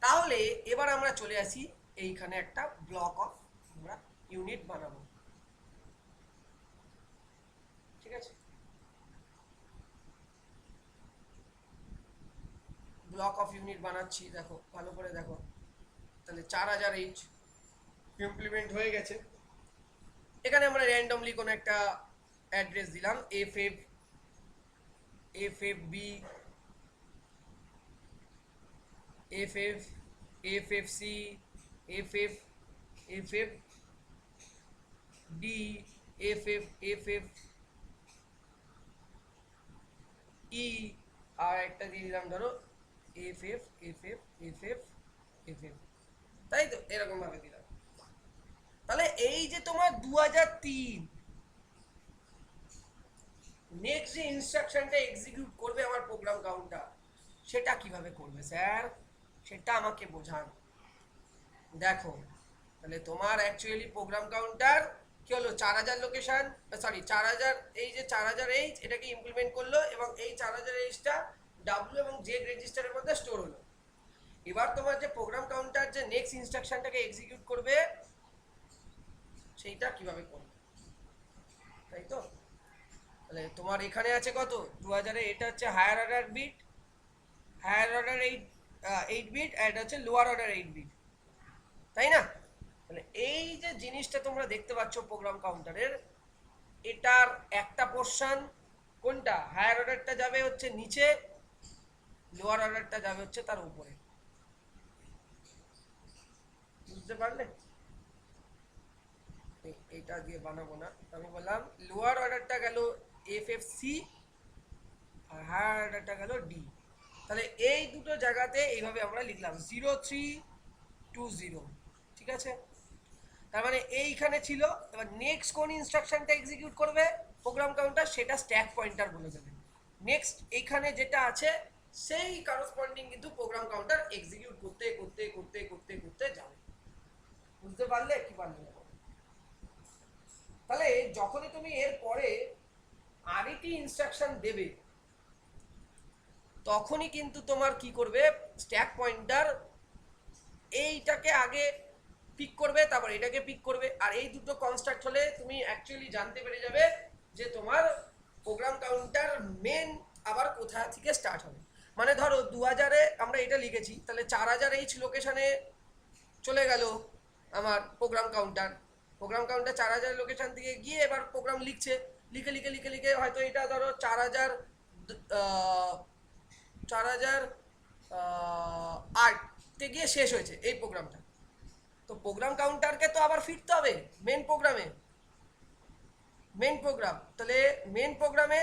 তাহলে এবার আমরা চলে আসি এইখানে একটা ব্লক অফ আমরা ইউনিট বানাবো। ঠিক আছে, ব্লক অফ ইউনিট বানাচ্ছি, দেখো ভালো করে দেখো। তাহলে 4000H ইমপ্লিমেন্ট হয়ে গেছে। এখানে আমরা র্যান্ডমলি কোনো একটা অ্যাড্রেস দিলাম, FFB, FFC, FFD, FFE, আর একটা দিয়ে দিলাম ধরো FF, তাই তো, এরকম ভাবে দিলাম। তাহলে এই যে তোমার 2003 নেক্সট যে ইনস্ট্রাকশনটা এক্সিকিউট করবে আমার প্রোগ্রাম কাউন্টার, সেটা কিভাবে করবে স্যার, সেটা আমাকে বোঝান। দেখো, তাহলে তোমার অ্যাকচুয়ালি প্রোগ্রাম কাউন্টার কি হলো, 4000 লোকেশন, সরি 4000, এই যে 4000H এটাকে ইমপ্লিমেন্ট করলো এবং এই 4000Hটা ডাব্লিউ এবং জেড রেজিস্টারের মধ্যে স্টোর হলো। এবার তোমার যে প্রোগ্রাম কাউন্টার যে নেক্সট ইনস্ট্রাকশনটাকে এক্সিকিউট করবে সেইটা কিভাবে করবে, তাই তো। তাহলে তোমার এখানে আছে কত 2000 এ, এটা হচ্ছে higher order bit, higher order 8 bit, আর এটা হচ্ছে লোয়ার অর্ডার 8 বিট, তাই না। তাহলে এই যে জিনিসটা তোমরা দেখতে পাচ্ছ প্রোগ্রাম কাউন্টারের, এটার একটা পোর্শন কোনটা, হায়ার অর্ডারটা যাবে হচ্ছে নিচে, লোয়ার অর্ডারটা যাবে হচ্ছে তার উপরে। বুঝতে পারলে, এটা দিয়ে বানাবো না, আমি বললাম লোয়ার অর্ডারটা গেল FFC আর হায়ার অর্ডারটা গেল D। তাহলে এই দুটো জায়গাতে এইভাবে আমরা লিখলাম 0320, ঠিক আছে। তার মানে এইখানে ছিল। এবার নেক্সট কোন ইনস্ট্রাকশনটা এক্সিকিউট করবে প্রোগ্রাম কাউন্টার, সেটা স্ট্যাক পয়েন্টার বলে দেবে। নেক্সট এইখানে যেটা আছে সেই করসপন্ডিং কিন্তু প্রোগ্রাম কাউন্টার এক্সিকিউট করতে করতে করতে করতে করতে যাবে। বুঝতে পারলে কি পারলে না? তাহলে যখনই তুমি এর পরে আরেকটি ইনস্ট্রাকশন দেবে, তখনই কিন্তু তোমার কি করবে, স্ট্যাক পয়েন্টার এইটাকে আগে পিক করবে, তারপর এটাকে পিক করবে, আর এই দুটো কনস্ট্রাক্ট হলে তুমি অ্যাকচুয়ালি জানতে পেরে যাবে যে তোমার প্রোগ্রাম কাউন্টার মেন আবার কোথা থেকে স্টার্ট হবে। মানে ধরো 2000-এ আমরা এটা লিখেছি, তাহলে 4000H লোকেশনে চলে গেল আমার প্রোগ্রাম কাউন্টার। 4000 লোকেশন থেকে গিয়ে এবার প্রোগ্রাম লিখছে, লিখে লিখে লিখে লিখে হয়তো এটা ধরো 4008-তে গিয়ে শেষ হয়েছে এই প্রোগ্রামটা। তো প্রোগ্রাম কাউন্টারকে তো আবার ফিরতে হবে মেন প্রোগ্রাম। তাহলে মেন প্রোগ্রামে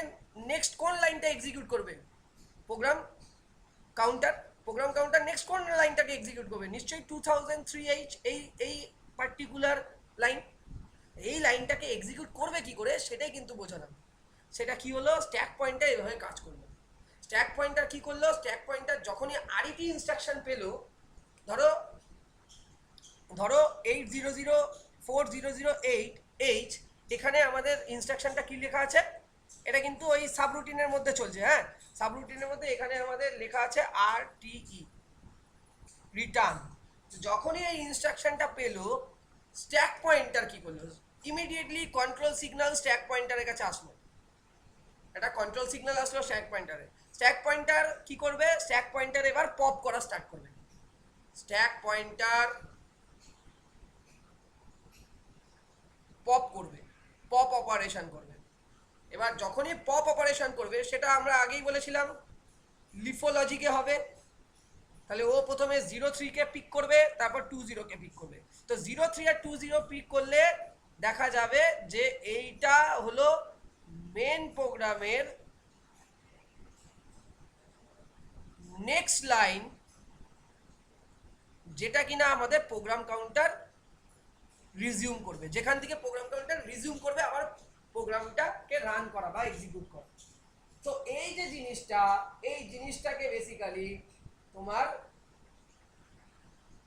নেক্সট কোন লাইনটা এক্সিকিউট করবে প্রোগ্রাম কাউন্টার নেক্সট কোন লাইনটাকে এক্সিকিউট করবে, নিশ্চয়ই 2003H, এই পার্টিকুলার লাইন। এই লাইনটাকে এক্সিকিউট করবে কি করে সেটাই কিন্তু বোঝালাম। সেটা কি হলো, স্ট্যাক পয়েন্টার এভাবে কাজ করলো। স্ট্যাক পয়েন্টার কি করলো, স্ট্যাক পয়েন্টার যখনই আরেকটি ইনস্ট্রাকশন পেলো, ধরো 80040008H, এখানে আমাদের ইনস্ট্রাকশনটা কি লেখা আছে, এটা কিন্তু ওই সাবরুটিনের মধ্যে চলছে। হ্যাঁ, সাবরুটিনের মধ্যে এখানে আমাদের লেখা আছে RTE, রিটার্ন। যখনই এই ইনস্ট্রাকশনটা পেলো, স্ট্যাক পয়েন্টার কি করলো, ইমিডিয়েটলি কন্ট্রোল সিগন্যাল স্ট্যাক পয়েন্টারের কাছে আসলো। একটা কন্ট্রোল সিগন্যাল আসলো স্ট্যাক পয়েন্টারে, স্ট্যাক পয়েন্টার কি করবে, স্ট্যাক পয়েন্টার এবার পপ করা স্টার্ট করবে, স্ট্যাক পয়েন্টার পপ করবে, পপ অপারেশন করবে। এবার যখনই পপ অপারেশন করবে, সেটা আমরা আগেই বলেছিলাম লিফো লজিকে হবে। তাহলে ও প্রথমে 03 কে পিক করবে, তারপর 20 কে পিক করবে। তো 03 আর 20 পিক করলে দেখা যাবে যে এইটা হলো মেন প্রোগ্রামের নেক্সট লাইন, যেটা কিনা আমাদের প্রোগ্রাম কাউন্টার রিজিউম করবে, যেখান থেকে প্রোগ্রাম কাউন্টার রিজিউম করবে আবার প্রোগ্রামটাকে রান করা বা এক্সিকিউট করা। তো এই যে জিনিসটা, এই জিনিসটাকে বেসিক্যালি তোমার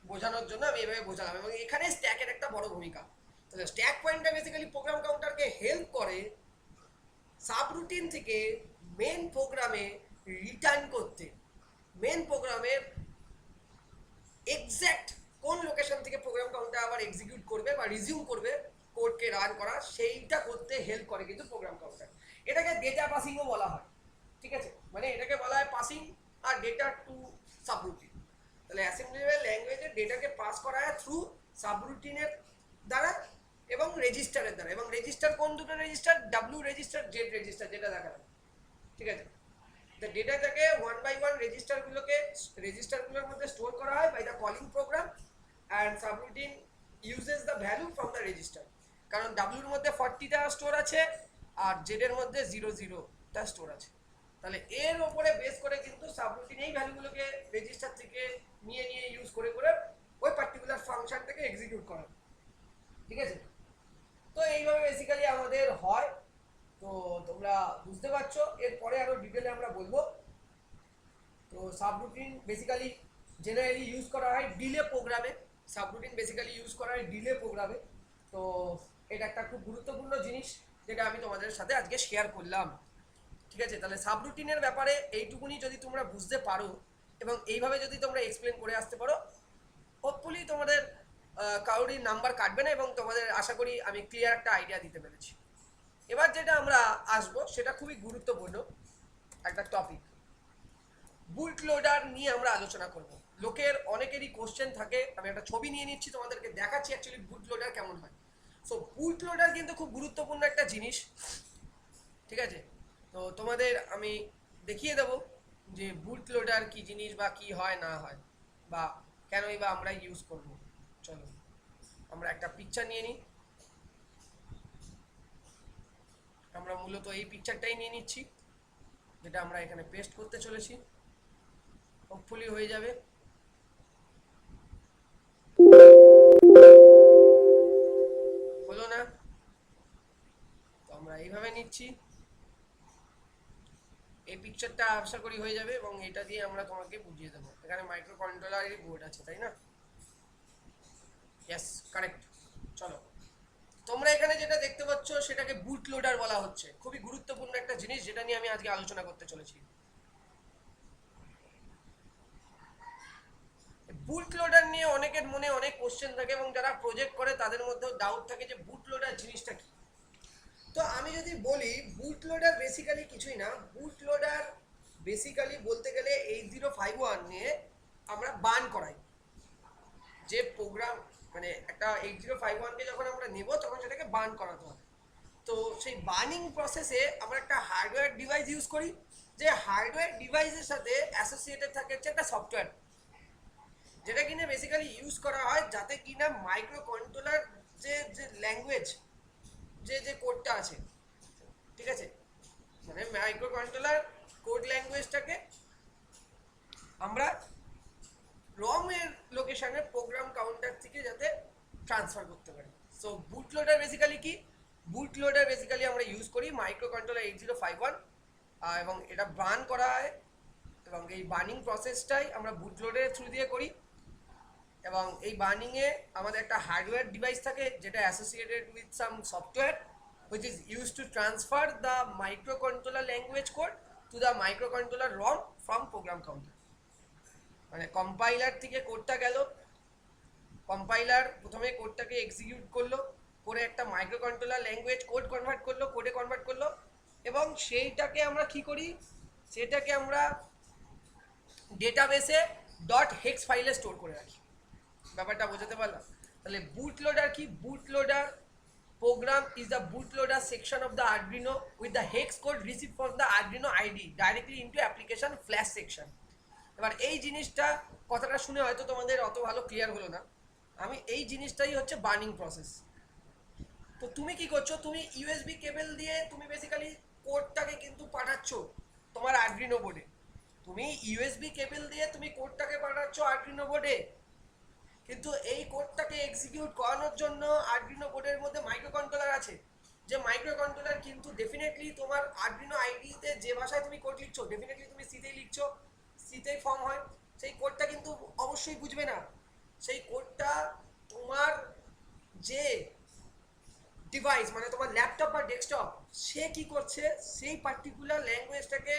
বোঝানোর জন্য আমি এভাবে বোঝালাম, এবং এখানে স্ট্যাকের একটা বড় ভূমিকা। তাহলে স্ট্যাক পয়েন্টার বেসিক্যালি প্রোগ্রাম কাউন্টারকে হেল্প করে সাবরুটিন থেকে মেন প্রোগ্রামে রিটার্ন করতে, মেন প্রোগ্রামের এক্স্যাক্ট কোন লোকেশন থেকে প্রোগ্রাম কাউন্টার আবার এক্সিকিউট করবে বা রিজিউম করবে কোডকে রান করা, সেইটা করতে হেল্প করে কিন্তু প্রোগ্রাম কাউন্টার। এটাকে ডেটা পাসিংও বলা হয়, ঠিক আছে, মানে এটাকে বলা হয় পাসিং আর ডেটা টু সাবরুটিন। তাহলে অ্যাসেম্বলি লেভেল ল্যাঙ্গুয়েজে ডেটাকে পাস করা হয় থ্রু সাবরুটিনের দ্বারা এবং রেজিস্টারের দ্বারা। এবং রেজিস্টার কোন দুটো register, W register, Z register, যেটা দেখা যাবে, ঠিক আছে। the ডেটাটাকে ওয়ান বাই ওয়ান রেজিস্টারগুলোর মধ্যে স্টোর করা হয় by the calling program, and subroutine uses the value from the register. কারণ ডাব্লিউর মধ্যে 40টা স্টোর আছে আর জেডের মধ্যে 00টা স্টোর আছে। তাহলে এর ওপরে বেস করে কিন্তু সাবরুটিন এই ভ্যালুগুলোকে রেজিস্টার থেকে নিয়ে নিয়ে ইউজ করে করে ওই পার্টিকুলার ফাংশনটাকে এক্সিকিউট করা, ঠিক আছে। তো এইভাবে বেসিক্যালি আমাদের হয়। তো তোমরা বুঝতে পারছো, এরপরে আরো ডিটেলে আমরা বলবো। তো সাবরুটিন বেসিক্যালি জেনারেলি ইউজ করা হয় ডিলে প্রোগ্রামে, সাবরুটিন বেসিক্যালি ইউজ করা হয় ডিলে প্রোগ্রামে। তো এটা একটা খুব গুরুত্বপূর্ণ জিনিস যেটা আমি তোমাদের সাথে আজকে শেয়ার করলাম, ঠিক আছে। তাহলে সাবরুটিনের ব্যাপারে এইটুকুনি যদি তোমরা বুঝতে পারো এবং এইভাবে যদি তোমরা এক্সপ্লেন করে আসতে পারো, হোপফুলি তোমাদের কারোরই নাম্বার কাটবে না এবং তোমাদের আশা করি আমি ক্লিয়ার একটা আইডিয়া দিতে পেরেছি। এবার যেটা আমরা আসবো সেটা খুবই গুরুত্বপূর্ণ একটা টপিক, বুট লোডার নিয়ে আমরা আলোচনা করব। লোকের অনেকেরই কোশ্চেন থাকে, আমি একটা ছবি নিয়ে নিচ্ছি তোমাদেরকে দেখাচ্ছি অ্যাকচুয়ালি বুট লোডার কেমন হয়। সো বুট লোডার কিন্তু খুব গুরুত্বপূর্ণ একটা জিনিস, ঠিক আছে। তো তোমাদের আমি দেখিয়ে দেবো যে বুট লোডার কি জিনিস বা কি হয় না হয় বা কেনই বা আমরা ইউজ করব। চলো আমরা একটা পিকচার নিয়ে নিই, আমরা মূলত এই পিকচারটাই নিয়ে নিচ্ছি যেটা আমরা এখানে পেস্ট করতে চলেছি, হোপফুলি হয়ে যাবে। হলো না, তো আমরা এইভাবে নিচ্ছি, এই পিকচারটা আশা করি হয়ে যাবে এবং এটা দিয়ে আমরা তোমাকে বুঝিয়ে দেবো। এখানে মাইক্রো কন্ট্রোলারের বোর্ড আছে তাই না, ইয়েস কারেক্ট। চলো তোমরা এখানে যেটা দেখতে পাচ্ছ সেটাকে বুট লোডার বলা হচ্ছে, খুবই গুরুত্বপূর্ণ একটা জিনিস যেটা নিয়ে আমি আজকে আলোচনা করতে চলেছি। বুট লোডার নিয়ে অনেকের মনে অনেক কোশ্চেন থাকে এবং যারা প্রজেক্ট করে তাদের মধ্যেও ডাউট থাকে যে বুট লোডার জিনিসটা কি। তো আমি যদি বলি বুট লোডার বেসিক্যালি কিছুই না, বুট লোডার বেসিক্যালি বলতে গেলে 8051 নিয়ে আমরা বার্ন করাই, যে প্রোগ্রাম মানে একটা 8051কে যখন আমরা নেব তখন সেটাকে বার্ন করাতে হবে। তো সেই বার্নিং প্রসেসে আমরা একটা হার্ডওয়্যার ডিভাইস ইউজ করি, যে হার্ডওয়্যার ডিভাইসের সাথে অ্যাসোসিয়েটেড থাকে হচ্ছে একটা সফটওয়্যার, যেটা কিনা বেসিক্যালি ইউজ করা হয় যাতে কিনা মাইক্রো কন্ট্রোলার যে যে ল্যাঙ্গুয়েজ যে যে কোডটা আছে, ঠিক আছে, মানে মাইক্রো কন্ট্রোলার কোড ল্যাঙ্গুয়েজটাকে আমরা রম এর লোকেশনে প্রোগ্রাম কাউন্টার থেকে যাতে ট্রান্সফার করতে পারি। সো বুট লোডার বেসিক্যালি কি, বুট লোডার বেসিক্যালি আমরা ইউজ করি মাইক্রো কন্ট্রোলার 8051 এবং এটা বার্ন করা হয় এবং এই বার্নিং প্রসেসটাই আমরা বুট লোডের থ্রু দিয়ে করি। এবং এই বার্নিংয়ে আমাদের একটা হার্ডওয়্যার ডিভাইস থাকে যেটা associated with some software which is used to transfer the microcontroller language code to the microcontroller ROM from program counter। মানে কম্পাইলার থেকে কোডটা গেল, কম্পাইলার প্রথমে কোডটাকে এক্সিকিউট করলো, করে একটা মাইক্রোকন্ট্রোলার ল্যাঙ্গুয়েজ কোড কনভার্ট করলো, কোডে কনভার্ট করলো, এবং সেইটাকে আমরা কি করি, সেটাকে আমরা ডেটাবেসে ডট হেক্স ফাইলে স্টোর করে রাখি। ব্যাপারটা বোঝাতে পারলাম? তাহলে বুট লোডার কি? বুট loader program is the bootloader section of the Arduino with the hex code received from the Arduino IDE directly into application flash section। এবার এই জিনিসটা, কথাটা শুনে হয়তো তোমাদের অত ভালো ক্লিয়ার হলো না, আমি এই জিনিসটাই হচ্ছে বার্নিং প্রসেস। তো তুমি কি করছো, তুমি ইউএসবি কেবল দিয়ে তুমি বেসিক্যালি কোডটাকে কিন্তু পাঠাচ্ছ তোমার আর্ডিনো বোর্ডে। তুমি ইউএসবি কেবল দিয়ে তুমি কোডটাকে পাঠাচ্ছ আর্ডিনো বোর্ডে, কিন্তু এই কোডটাকে এক্সিকিউট করানোর জন্য আর্ডিনো বোর্ডের মধ্যে মাইক্রো কন্ট্রোলার আছে, যে মাইক্রো কন্ট্রোলার কিন্তু ডেফিনেটলি তোমার আর্ডিনো আইডিতে যে ভাষায় তুমি কোড লিখছো, ডেফিনেটলি তুমি সিতেই লিখছো, সিতেই ফর্ম হয়, সেই কোডটা কিন্তু অবশ্যই বুঝবে না। সেই কোডটা তোমার যে ডিভাইস, মানে তোমার ল্যাপটপ বা ডেস্কটপ, সে কি করছে, সেই পার্টিকুলার ল্যাঙ্গুয়েজটাকে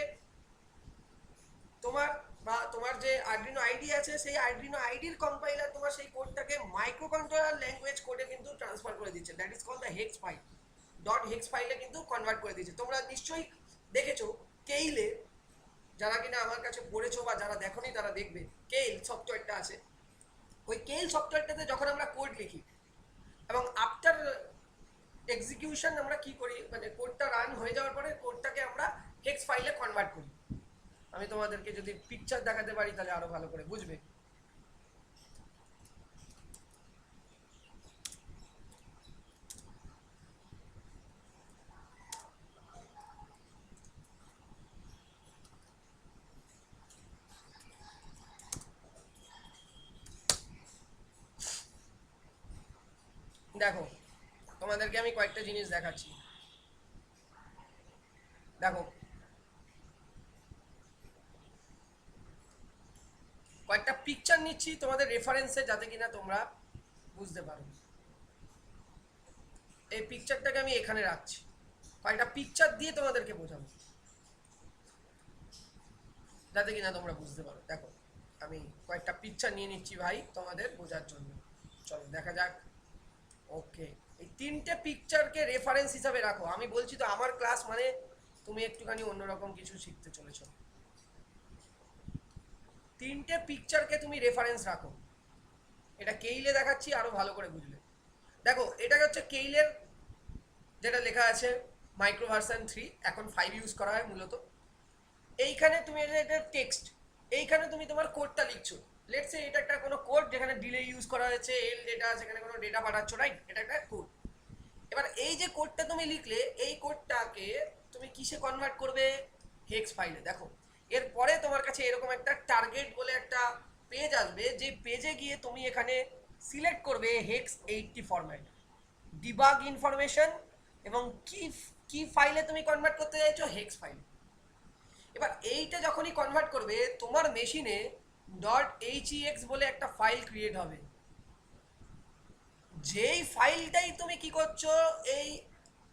তোমার বা তোমার যে আর্ডিনো আইডি আছে, সেই আর্ডিনো আইডির কম্পাইলার তোমার সেই কোডটাকে মাইক্রো কন্ট্রোলার ল্যাঙ্গুয়েজ কোডে কিন্তু ট্রান্সফার করে দিচ্ছে। That is called the hex file. Dot hex ফাইলে কিন্তু কনভার্ট করে দিচ্ছে। তোমরা নিশ্চয়ই দেখেছো কেইলে, যারা কিনা আমার কাছে পড়েছো বা যারা দেখোনি তারা দেখবে, কেইল সফটওয়্যারটা আছে, ওই কেইল সফটওয়্যারটাতে যখন আমরা কোড লিখি এবং আফটার এক্সিকিউশন আমরা কি করি, মানে কোডটা রান হয়ে যাওয়ার পরে কোডটাকে আমরা হেক্স ফাইলে কনভার্ট করি। আমি তোমাদেরকে যদি পিকচার দেখাতে পারি তাহলে আরো ভালো করে বুঝবে। দেখো তোমাদেরকে আমি কয়েকটা জিনিস দেখাচ্ছি। দেখো কয়েকটা পিকচার নিচ্ছি তোমাদের রেফারেন্সে, যাতে কিনা তোমরা বুঝতে পারো। এই পিকচারটাকে আমি এখানে রাখছি, কয়েকটা পিকচার দিয়ে তোমাদেরকে বোঝাবো যাতে কিনা তোমরা বুঝতে পারো। দেখো আমি কয়েকটা পিকচার নিয়ে নিচ্ছি ভাই তোমাদের বোঝার জন্য। চলো দেখা যাক। ওকে, এই তিনটে পিকচারকে রেফারেন্স হিসাবে রাখো। আমি বলছি তো আমার ক্লাস মানে তুমি একটুখানি অন্যরকম কিছু শিখতে চলেছো। তিনটে পিকচারকে তুমি রেফারেন্স রাখো। এটা কেইলে দেখাচ্ছি আরো ভালো করে বুঝবে। দেখো এটা হচ্ছে কেইলের, যেটা লেখা আছে মাইক্রো ভার্সন 3, এখন 5 ইউজ করা হয় মূলত। এইখানে তুমি এটা টেক্সট, এইখানে তুমি তোমার কোডটা লিখছো। লেটস সে এটা একটা কোনো কোড যেখানে ডিলে ইউজ করা হয়েছে, এল ডেটা, সেখানে কোনো ডেটা পাঠাচ্ছ, রাইট? এটা একটা কোড। এবার এই যে কোডটা তুমি লিখলে, এই কোডটাকে তুমি কিসে কনভার্ট করবে? হেক্স ফাইলে। দেখো এরপরে তোমার কাছে এরকম একটা টার্গেট বলে একটা পেজ আসবে, যে পেজে গিয়ে তুমি এখানে সিলেক্ট করবে হেক্স 80 ফরম্যাট, ডিবাগ ইনফরমেশন, এবং কি ফাইলে তুমি কনভার্ট করতে চাইছো? Hex file. এবার এইটা যখনই কনভার্ট করবে, তোমার মেশিনে .hex বলে একটা ফাইল ক্রিয়েট হবে। যেই ফাইলটাই তুমি কি করছো, এই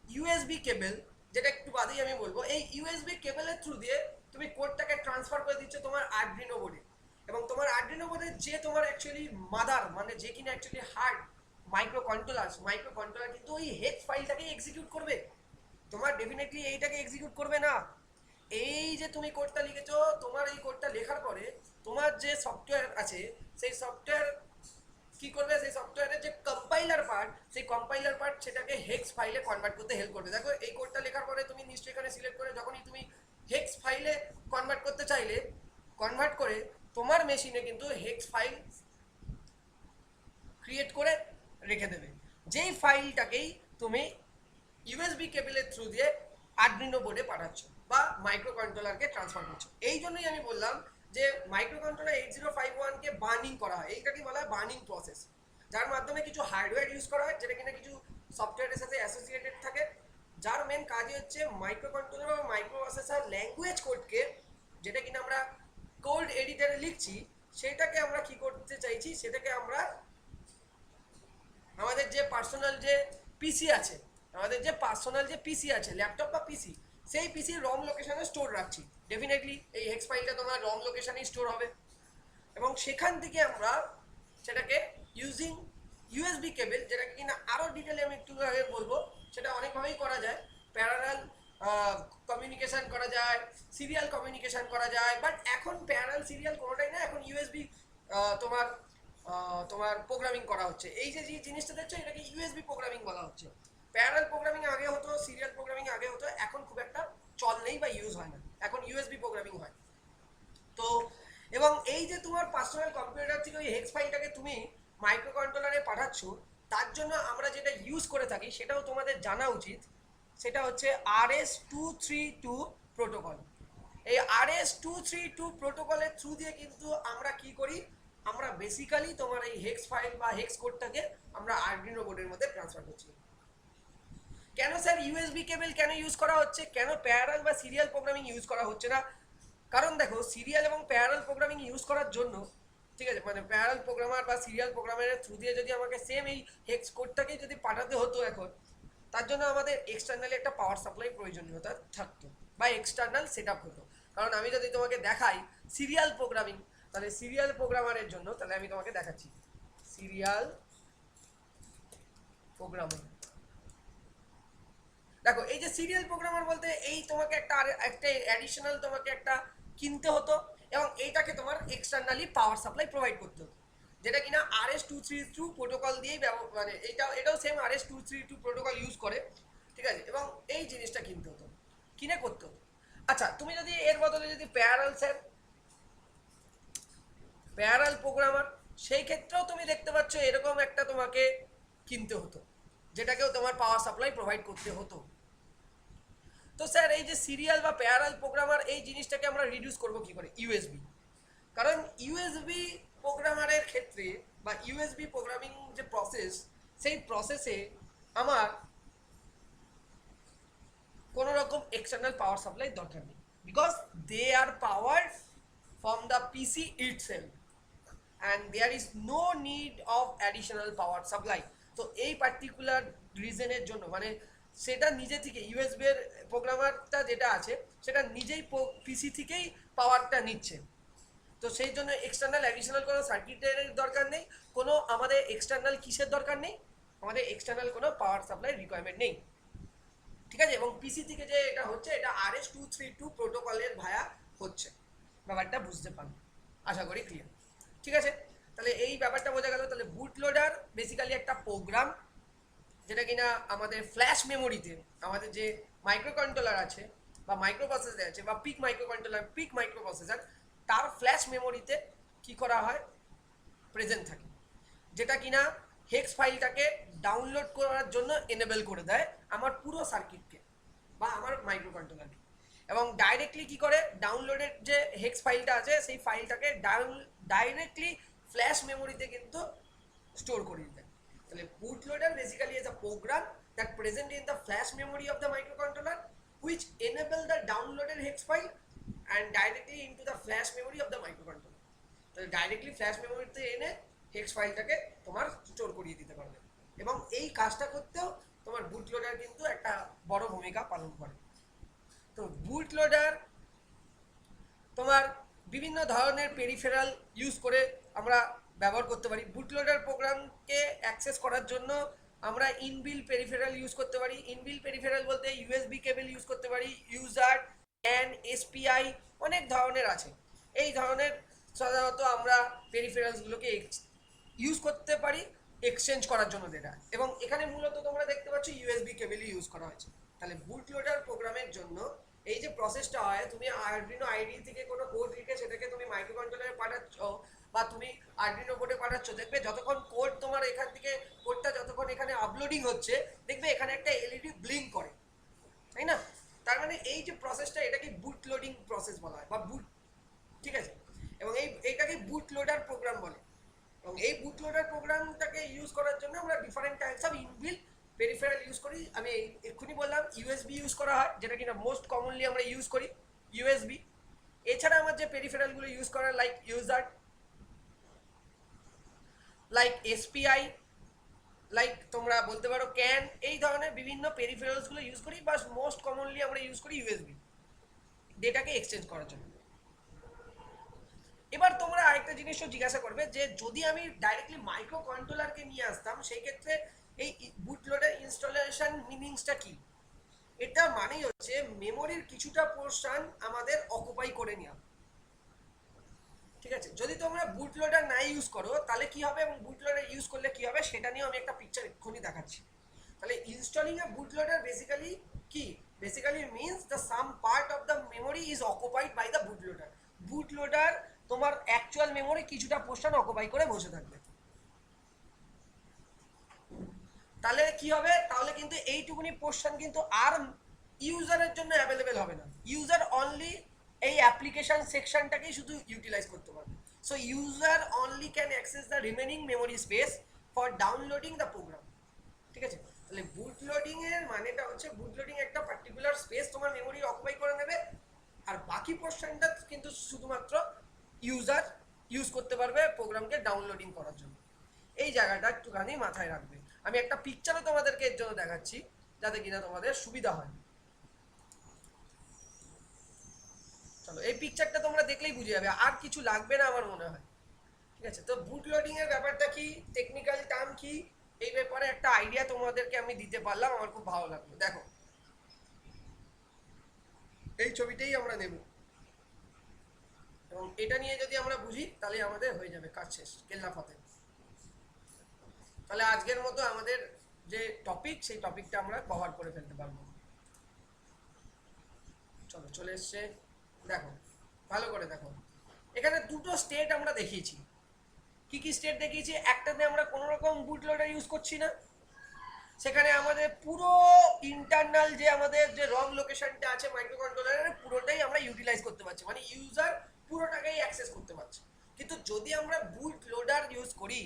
ইউএসবি কেবল, যেটা একটু বাদেই আমি বলবো, এই ইউএসবি কেবলের থ্রু দিয়ে তুমি কোডটাকে ট্রান্সফার করে দিচ্ছ তোমার আর্ডিনো বোর্ডে। এবং তোমার আর্ডিনো বোর্ডে যে তোমার অ্যাকচুয়ালি মাদার, মানে যে কিনা অ্যাকচুয়ালি হার্ড মাইক্রো কন্ট্রোলার কিন্তু ওই হেক্স ফাইলটাকে এক্সিকিউট করবে। তোমার ডেফিনেটলি এইটাকে এক্সিকিউট করবে না। এই যে তুমি কোডটা লিখেছো, তোমার এই কোডটা লেখার পরে তোমার যে সফটওয়্যার আছে, সেই সফটওয়্যার কি করবে, সেই সফটওয়্যারের যে কম্পাইলার পার্ট, সেই কম্পাইলার পার্ট সেটাকে হেক্স ফাইলে কনভার্ট করতে হেল্প করবে। দেখো এই কোডটা লেখার পরে তুমি নিশ্চয়ই এখানে সিলেক্ট করে যখনই তুমি হেক্স ফাইলে কনভার্ট করতে চাইলে, কনভার্ট করে তোমার মেশিনে কিন্তু হেক্স ফাইল ক্রিয়েট করে রেখে দেবে, যেই ফাইলটাকেই তুমি ইউএসবি কেবলের থ্রু দিয়ে আর্ডিনো বোর্ডে পাঠাচ্ছ বা মাইক্রো কন্ট্রোলারকে ট্রান্সফার করছো। এই জন্যই আমি বললাম যে মাইক্রো কন্ট্রোলার 8051কে বার্নিং করা হয়। এইটাকে বলা হয় বার্নিং প্রসেস, যার মাধ্যমে কিছু হার্ডওয়্যার ইউজ করা হয়, যেটা কিনা কিছু সফটওয়্যারের সাথে অ্যাসোসিয়েটেড থাকে, যার মেন কাজই হচ্ছে মাইক্রো কন্ট্রোলার বা মাইক্রো প্রসেসর ল্যাঙ্গুয়েজ কোডকে, যেটা কিনা আমরা কোড এডিটরে লিখছি, সেটাকে আমরা কি করতে চাইছি, সেটাকে আমরা আমাদের যে পার্সোনাল যে পিসি আছে, ল্যাপটপ বা পিসি, সেই পিসির রম লোকেশনে স্টোর রাখছি। ডেফিনেটলি এই হেক্স ফাইলটা তোমার রম লোকেশনেই স্টোর হবে, এবং সেখান থেকে আমরা সেটাকে ইউজিং ইউএসবি কেবল, যেটা কিনা আরও ডিটেলে আমি একটু আগে বলবো, সেটা অনেকভাবেই করা যায়। প্যারালাল কমিউনিকেশন করা যায়, সিরিয়াল কমিউনিকেশন করা যায়, বাট এখন প্যারাল সিরিয়াল কোনোটাই না, এখন ইউএসবি তোমার তোমার প্রোগ্রামিং করা হচ্ছে। এই যে জিনিসটা দেখছো এটাকে ইউএসবি প্রোগ্রামিং বলা হচ্ছে। প্যারাল প্রোগ্রামিং আগে হতো, সিরিয়াল প্রোগ্রামিং আগে হতো, এখন খুব একটা চল নেই বা ইউজ হয় না, এখন ইউএসবি প্রোগ্রামিং হয়। তো এবং এই যে তোমার পার্সোনাল কম্পিউটার থেকে ওই হেক্স ফাইলটাকে তুমি মাইক্রো কন্ট্রোলারে পাঠাচ্ছ, তার জন্য আমরা যেটা ইউজ করে থাকি সেটাও তোমাদের জানা উচিত, সেটা হচ্ছে RS-232 প্রোটোকল। এই RS-232 প্রোটোকলের থ্রু দিয়ে কিন্তু আমরা কি করি, আমরা বেসিক্যালি তোমার এই হেক্স ফাইল বা হেক্স কোডটাকে আমরা আরডিনো বোর্ডের মধ্যে ট্রান্সফার করছি। কেন স্যার ইউএসবি কেবল কেন ইউজ করা হচ্ছে, কেন প্যারাল বা সিরিয়াল প্রোগ্রামিং ইউজ করা হচ্ছে না? কারণ দেখো, সিরিয়াল এবং প্যারাল প্রোগ্রামিং ইউজ করার জন্য, ঠিক আছে, মানে প্যারাল প্রোগ্রামার বা সিরিয়াল প্রোগ্রামারের থ্রু দিয়ে যদি আমাকে সেম এই হেক্স কোডটাকেই যদি পাঠাতে হতো এখন, তার জন্য আমাদের এক্সটার্নালি একটা পাওয়ার সাপ্লাই প্রয়োজনীয়তা থাকতো বা এক্সটার্নাল সেট আপ হতো। কারণ আমি যদি তোমাকে দেখাই সিরিয়াল প্রোগ্রামিং, তাহলে সিরিয়াল প্রোগ্রামারের জন্য, তাহলে আমি তোমাকে দেখাচ্ছি সিরিয়াল প্রোগ্রামার। দেখো, এই যে সিরিয়াল প্রোগ্রামার বলতে এই তোমাকে একটা অ্যাডিশনাল তোমাকে একটা কিনতে হতো এবং এইটাকে তোমার এক্সটার্নালি পাওয়ার সাপ্লাই প্রোভাইড করতে হতো, যেটা কিনা RS-232 প্রোটোকল দিয়েই মানে এটাও সেম RS-232 প্রোটোকল ইউজ করে, ঠিক আছে, এবং এই জিনিসটা কিনতে হতো, কিনে করতে হতো। আচ্ছা, তুমি যদি এর বদলে যদি প্যারাল প্রোগ্রামার, সেই ক্ষেত্রেও তুমি দেখতে পাচ্ছ এরকম একটা তোমাকে কিনতে হতো, যেটাকেও তোমার পাওয়ার সাপ্লাই প্রোভাইড করতে হতো। তো স্যার এই যে সিরিয়াল বা প্যারাল প্রোগ্রামার, এই জিনিসটাকে আমরা রিডিউস করব কি করে? ইউএসবি। কারণ ইউএসবি প্রোগ্রামারের ক্ষেত্রে বা ইউএসবি প্রোগ্রামিং যে প্রসেস, সেই প্রসেসে আমার কোনো রকম এক্সটার্নাল পাওয়ার সাপ্লাই দরকার নেই, because they are power from the PC itself and there is no need of additional power supply. তো এই পার্টিকুলার রিজনের জন্য, মানে সেটা নিজে থেকে ইউএসবি এর প্রোগ্রামারটা যেটা আছে সেটা নিজেই পিসি থেকেই পাওয়ারটা নিচ্ছে। তো সেই জন্য এক্সটার্নাল অ্যাডিশনাল কোনো সার্কিটের দরকার নেই, কোনো আমাদের এক্সটার্নাল কিসের দরকার নেই, আমাদের এক্সটার্নাল কোনো পাওয়ার সাপ্লাই রিকোয়ারমেন্ট নেই, ঠিক আছে। এবং পিসি থেকে যে এটা হচ্ছে, এটা RS-232 প্রোটোকলের ভায়া হচ্ছে। ব্যাপারটা বুঝতে পারো, আশা করি ক্লিয়ার, ঠিক আছে। তাহলে এই ব্যাপারটা বোঝা গেল। তাহলে বুট লোডার বেসিক্যালি একটা প্রোগ্রাম, যেটা কিনা আমাদের ফ্ল্যাশ মেমোরিতে, আমাদের যে মাইক্রো কন্ট্রোলার আছে বা মাইক্রো প্রসেসর আছে বা PIC micro controller, PIC micro processor, তার ফ্ল্যাশ মেমোরিতে কি করা হয়, প্রেজেন্ট থাকে, যেটা কিনা হেক্স ফাইলটাকে ডাউনলোড করার জন্য এনেবল করে দেয় আমার পুরো সার্কিটকে বা আমার মাইক্রো কন্ট্রোলারকে, এবং ডাইরেক্টলি কি করে, ডাউনলোডের যে হেক্স ফাইলটা আছে সেই ফাইলটাকে ডাইরেক্টলি ফ্ল্যাশ মেমোরিতে কিন্তু স্টোর করে দেয়। তাহলে বুট loader basically is a program that present in the flash memory of the microcontroller which enable the downloaded hex file and directly into the flash memory of the microcontroller. তাহলে ডাইরেক্টলি ফ্ল্যাশ মেমোরিতে এনে হেক্স ফাইলটাকে তোমার স্টোর করিয়ে দিতে পারবে, এবং এই কাজটা করতেও তোমার বুট লোডার কিন্তু একটা বড় ভূমিকা পালন করে। তো বুট লোডার তোমার বিভিন্ন ধরনের পেরিফেরাল ইউজ করে আমরা ব্যবহার করতে পারি। বুট লোডার প্রোগ্রামকে অ্যাক্সেস করার জন্য আমরা ইনবিল পেরিফেরাল ইউজ করতে পারি। ইনবিল পেরিফেরাল বলতে ইউএসবি কেবল ইউজ করতে পারি, ইউজার এন এসপিআই, অনেক ধরনের আছে। এই ধরনের সাধারণত আমরা পেরিফেরালসগুলোকে ইউজ করতে পারি এক্সচেঞ্জ করার জন্য ডেটা, এবং এখানে মূলত তোমরা দেখতে পাচ্ছ ইউএসবি কেবলই ইউজ করা হয়েছে। তাহলে বুট লোডার প্রোগ্রামের জন্য এই যে প্রসেসটা হয়, তুমি আরডিনো আইডি থেকে কোনো কোড লিখে সেটাকে তুমি মাইক্রো কন্ট্রোলারে পাঠাচ্ছ বা তুমি আরডিনো কোডে পাঠাচ্ছ, দেখবে যতক্ষণ কোড তোমার এখান থেকে কোডটা যতক্ষণ এখানে আপলোডিং হচ্ছে, দেখবে এখানে একটা এলইডি ব্লিঙ্ক করে, তাই না? তার মানে এই যে প্রসেসটা, এটাকে বুট লোডিং প্রসেস বলা হয় বা বুট, ঠিক আছে, এবং এইটাকে বুট লোডার প্রোগ্রাম বলে। এবং এই বুট লোডার প্রোগ্রামটাকে ইউজ করার জন্য আমরা different types of inbuilt peripheral use করি। আমি এক্ষুনি বললাম ইউএসবি ইউজ করা হয়, যেটা কিনা মোস্ট কমনলি আমরা ইউজ করি ইউএসবি। এছাড়া আমার যে পেরিফেরালগুলো ইউজ করা, like user, like SPI, like তোমরা বলতে পারো ক্যান, এই ধরনের বিভিন্ন পেরিফেরালসগুলো ইউজ করি, বা মোস্ট কমনলি আমরা ইউজ করি ইউএসবি ডেটাকে এক্সচেঞ্জ করার জন্য। এবার তোমরা আরেকটা জিনিসও জিজ্ঞাসা করবে যে যদি আমি ডাইরেক্টলি মাইক্রো কন্ট্রোলারকে নিয়ে আসতাম, সেই ক্ষেত্রে এই বুট লোডার ইনস্টলেশন মিনিংসটা কি? এটা মানেই হচ্ছে মেমোরির কিছুটা পোর্শন আমাদের অকুপাই করে নেওয়া। ঠিক আছে, যদি তোমরা বুট লোডার না ইউজ করো তাহলে কি হবে, এবং বুট লোডার ইউজ করলে কি হবে সেটা নিয়ে আমি একটা পিকচার এক্ষুনি দেখাচ্ছি। তাহলে installing a boot loader basically কি, basically means the some part of the memory is occupied by the boot loader. Boot loader তোমার অ্যাকচুয়াল মেমোরি কিছুটা পোর্শন অকুপাই করে বসে থাকবে। তাহলে কি হবে, তাহলে কিন্তু এইটুকুনি পোর্শন কিন্তু আর ইউজারের জন্য অ্যাভেলেবেল হবে না। ইউজার অনলি এই অ্যাপ্লিকেশন সেকশনটাকেই শুধু ইউটিলাইজ করতে পারবে। So user only can access the remaining memory space for downloading the program. ঠিক আছে, তাহলে বুট লোডিং এর মানেটা হচ্ছে বুট লোডিং একটা পার্টিকুলার স্পেস তোমার মেমোরি অকুপাই করে নেবে, আর বাকি পোর্শনটা কিন্তু শুধুমাত্র ইউজার ইউজ করতে পারবে প্রোগ্রামকে ডাউনলোডিং করার জন্য। এই জায়গাটা একটুখানি মাথায় রাখবে। আমি একটা পিকচারও তোমাদেরকে এর জন্য দেখাচ্ছি যাতে কিনা তোমাদের সুবিধা হয়। চলো, এই পিকচারটা তোমরা দেখলেই বুঝে যাবে, আর কিছু লাগবে না আমার মনে হয়। ঠিক আছে, তো বুট লোডিং এর ব্যাপারটা কি, টেকনিক্যাল টার্ম কি, এই ব্যাপারে একটা আইডিয়া তোমাদেরকে আমি দিতে পারলাম, আমার খুব ভালো লাগলো। দেখো, এই ছবিটাই আমরা নেব এবং এটা নিয়ে যদি আমরা বুঝি তাহলে আমাদের হয়ে যাবে কাজ শেষ, কেল্লা ফতে। তাহলে আজকের মতো আমাদের যে টপিক সেই টপিকটা আমরা কভার করে ফেলতে পারবো। চলো, চলে এসছে। দেখো, ভালো করে দেখো, এখানে দুটো স্টেট আমরা দেখিয়েছি। কি কি স্টেট দেখিয়েছি, একটাতে আমরা কোনো রকম বুট লোডার ইউজ করছি না, সেখানে আমাদের পুরো ইন্টারনাল যে আমাদের যে রম লোকেশনটা আছে মাইক্রো কন্ট্রোলারের পুরোটাই আমরা ইউটিলাইজ করতে পারছি, মানে ইউজার পুরোটাকেই অ্যাক্সেস করতে পারছে। কিন্তু যদি আমরা বুট লোডার ইউজ করি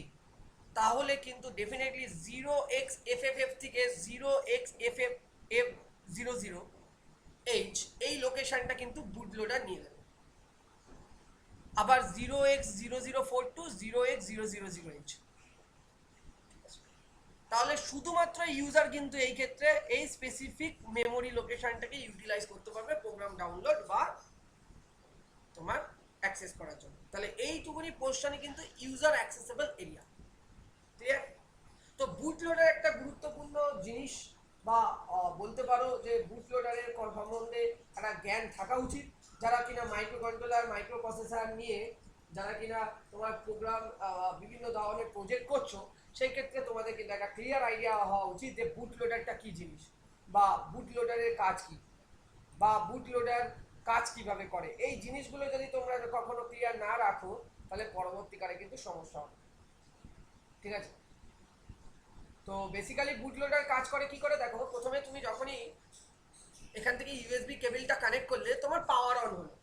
তাহলে কিন্তু ডেফিনেটলি 0xFFF থেকে 0xFFF00H এই লোকেশনটা কিন্তু বুট লোডার নিয়ে নেবে। আবার 0x0042 to 0x000H। তাহলে শুধুমাত্র ইউজার কিন্তু এই ক্ষেত্রে এই স্পেসিফিক মেমোরি লোকেশনটাকে ইউটিলাইজ করতে পারবে প্রোগ্রাম ডাউনলোড বা তোমার অ্যাক্সেস করার জন্য। তাহলে এইটুকুনি পোর্শনই কিন্তু ইউজার অ্যাক্সেসেবল এরিয়া। ক্লিয়ার? তো বুট লোডার একটা গুরুত্বপূর্ণ জিনিস, বা বলতে পারো যে বুট লোডারের সম্বন্ধে একটা জ্ঞান থাকা উচিত, যারা কিনা মাইক্রো কন্ট্রোলার মাইক্রো প্রসেসর নিয়ে যারা কিনা তোমার প্রোগ্রাম বিভিন্ন ধরনের প্রজেক্ট করছো, সেই ক্ষেত্রে তোমাদের কিন্তু একটা ক্লিয়ার আইডিয়া হওয়া উচিত যে বুট লোডারটা কি জিনিস, বা বুট লোডারের কাজ কি, বা বুট লোডার কাজ কিভাবে করে। এই জিনিসগুলো যদি তোমরা কখনো ক্লিয়ার না রাখো তাহলে পরবর্তীকালে কিন্তু সমস্যা হবে। ঠিক আছে, তো বেসিক্যালি বুট লোডার কাজ করে কি করে দেখো, প্রথমে তুমি যখনই এখান থেকে ইউএসবি কেবলটা কানেক্ট করলে তোমার পাওয়ার অন হলো,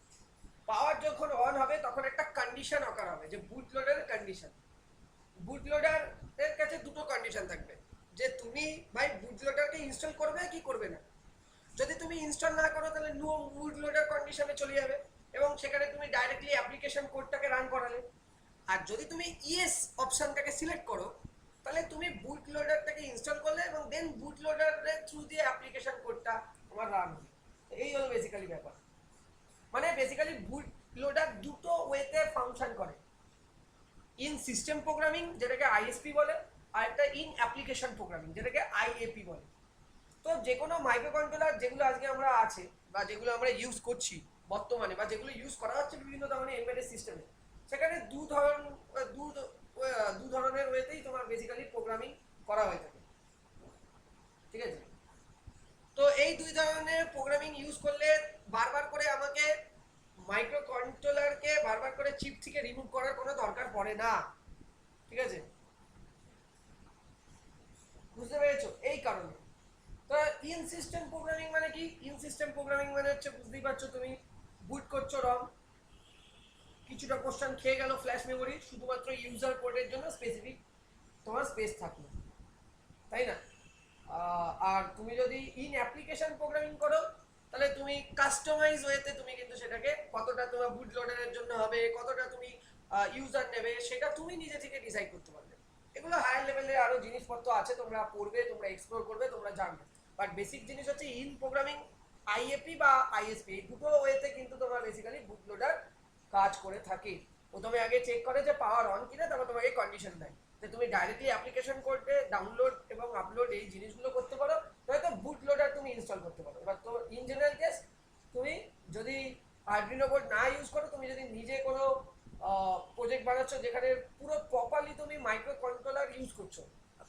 পাওয়ার যখন অন হবে তখন একটা কন্ডিশন আকার হবে যে বুট লোডারের কন্ডিশন। বুট লোডারের কাছে দুটো কন্ডিশন থাকবে, যে তুমি ভাই বুট লোডারকে ইনস্টল করবে কি করবে না। যদি তুমি ইনস্টল না করো তাহলে নো বুট লোডার কন্ডিশনে চলে যাবে এবং সেখানে তুমি ডাইরেক্টলি অ্যাপ্লিকেশন কোডটাকে রান করালে। আর যদি তুমি ইয়েস অপশনটাকে সিলেক্ট করো তাহলে তুমি বুট লোডারটাকে ইনস্টল করলে এবং দেন বুট লোডারের থ্রু দিয়ে অ্যাপ্লিকেশন কোডটা তোমার রান হবে। এই হলো বেসিক্যালি ব্যাপার। মানে বেসিক্যালি বুট লোডার দুটো ওয়েতে ফাংশন করে, ইন সিস্টেম প্রোগ্রামিং যেটাকে আইএসপি বলে, আর একটা ইন অ্যাপ্লিকেশন প্রোগ্রামিং যেটাকে আইএপি বলে। তো যে কোনো মাইক্রো কন্ট্রোলার যেগুলো আজকে আমরা আছে বা যেগুলো আমরা ইউজ করছি বর্তমানে, বা যেগুলো ইউজ করা হচ্ছে বিভিন্ন ধরনের এমবেডেড সিস্টেমে, সেখানে দু ধরনের ওয়েতেই তোমার বেসিক্যালি প্রোগ্রামিং করা হয়ে থাকে। ঠিক আছে, তো এই দুই ধরনের প্রোগ্রামিং ইউজ করলে বারবার করে আমাকে মাইক্রো কন্ট্রোলারকে বারবার করে চিপ থেকে রিমুভ করার কোনো দরকার পড়ে না। ঠিক আছে, বুঝতে পেরেছো? এই কারণে তো ইন সিস্টেম প্রোগ্রামিং মানে কি, ইন সিস্টেম প্রোগ্রামিং মানে হচ্ছে বুঝতেই পারছো তুমি বুট করছো রম, কিছুটা কোশ্চেন খেয়ে গেল ফ্ল্যাশ মেমোরি, শুধুমাত্র ইউজার কোডের জন্য স্পেসিফিক তোমার স্পেস থাকলো, তাই না? আর তুমি যদি ইন অ্যাপ্লিকেশন প্রোগ্রামিং করো তাহলে তুমি কাস্টমাইজ ওয়েতে তুমি কিন্তু সেটাকে কতটা তোমার বুট লোডারের জন্য হবে, কতটা তুমি ইউজার নেবে, সেটা তুমি নিজে থেকে ডিসাইড করতে পারবে। এগুলো হায়ার লেভেলের আরো জিনিসপত্র আছে, তোমরা পড়বে, তোমরা এক্সপ্লোর করবে, তোমরা জানবে। বাট বেসিক জিনিস হচ্ছে ইন প্রোগ্রামিং আইএপি বা আইএসপি, এই দুটো ওয়েতে কিন্তু তোমরা বেসিক্যালি বুট লোডার কাজ করে থাকে। প্রথমে আগে চেক করে যে পাওয়ার অন কিনা, তারপর তোমাকে কন্ডিশন দেয় যে তুমি ডাইরেক্টলি অ্যাপ্লিকেশন করতে ডাউনলোড এবং আপলোড এই জিনিসগুলো করতে পারো, হয়তো বুট লোডার তুমি ইনস্টল করতে পারো। এবার আরডিনো বোর্ড না ইউজ করো, তুমি যদি নিজে কোনো প্রজেক্ট বানাচ্ছ যেখানে পুরো প্রপারলি তুমি মাইক্রো কন্ট্রোলার ইউজ করছো,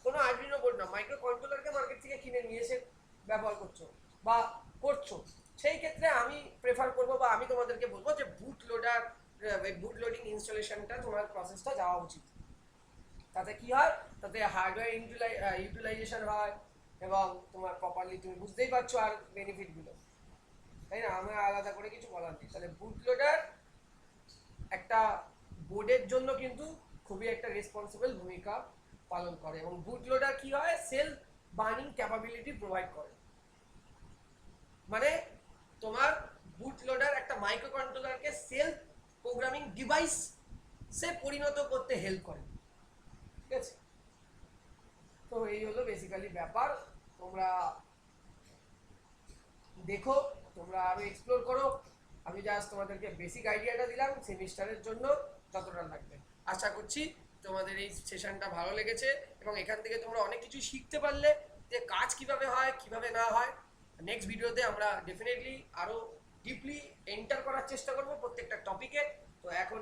কোনো আরডিনো বোর্ড না, মাইক্রো কন্ট্রোলারকে মার্কেট থেকে কিনে নিয়ে এসে ব্যবহার করছো বা করছো, সেই ক্ষেত্রে আমি প্রেফার করবো বা আমি তোমাদেরকে বলবো যে বুট লোডার, বুট লোডিং ইনস্টলেশনটা তোমার প্রসেসটা যাওয়া উচিত। তাতে কি হয়, তাতে হার্ডওয়্যার ইউটিলাইজেশন হয় এবং তোমার প্রপারলি তুমি বুঝতেই পারছো আর বেনিফিটগুলো, তাই না? আমার আলাদা করে কিছু বলার নেই। তাহলে বুট লোডার একটা বোর্ডের জন্য কিন্তু খুবই একটা রেসপন্সিবল ভূমিকা পালন করে এবং বুট লোডার কি হয়, সেলফ বার্নিং ক্যাপাবিলিটি প্রোভাইড করে। মানে তোমার বুট লোডার একটা মাইক্রো কন্ট্রোলারকে সেলফ প্রোগ্রামিং ডিভাইস সে পরিণত করতে হেল্প করে, ঠিক আছে? তো এই হলো বেসিক্যালি ব্যাপার। তোমরা দেখো, তোমরা আরো এক্সপ্লোর করো। আমি জাস্ট তোমাদেরকে বেসিক আইডিয়াটা দিলাম সেমিস্টারের জন্য যতটা লাগবে। আশা করছি তোমাদের এই সেশনটা ভালো লেগেছে এবং এখান থেকে তোমরা অনেক কিছু শিখতে পারলে যে কাজ কিভাবে হয় কিভাবে না হয়। নেক্সট ভিডিওতে আমরা ডেফিনেটলি আরো ডিপলি এন্টার করার চেষ্টা করব প্রত্যেকটা টপিকে। তো এখন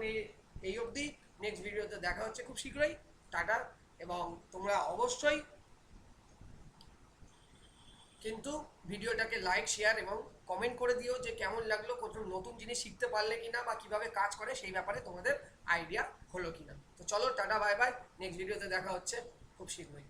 এই অবধি, নেক্সট ভিডিওতে দেখা হচ্ছে খুব শীঘ্রই। টাটা। এবং তোমরা অবশ্যই কিন্তু ভিডিওটাকে লাইক, শেয়ার এবং কমেন্ট করে দিও যে কেমন লাগলো, কত নতুন জিনিস শিখতে পারলে কিনা বা কিভাবে কাজ করে সেই ব্যাপারে তোমাদের আইডিয়া হলো কিনা। তো চলো, টাটা, বাই বাই। নেক্সট ভিডিওতে দেখা হচ্ছে খুব শীঘ্রই।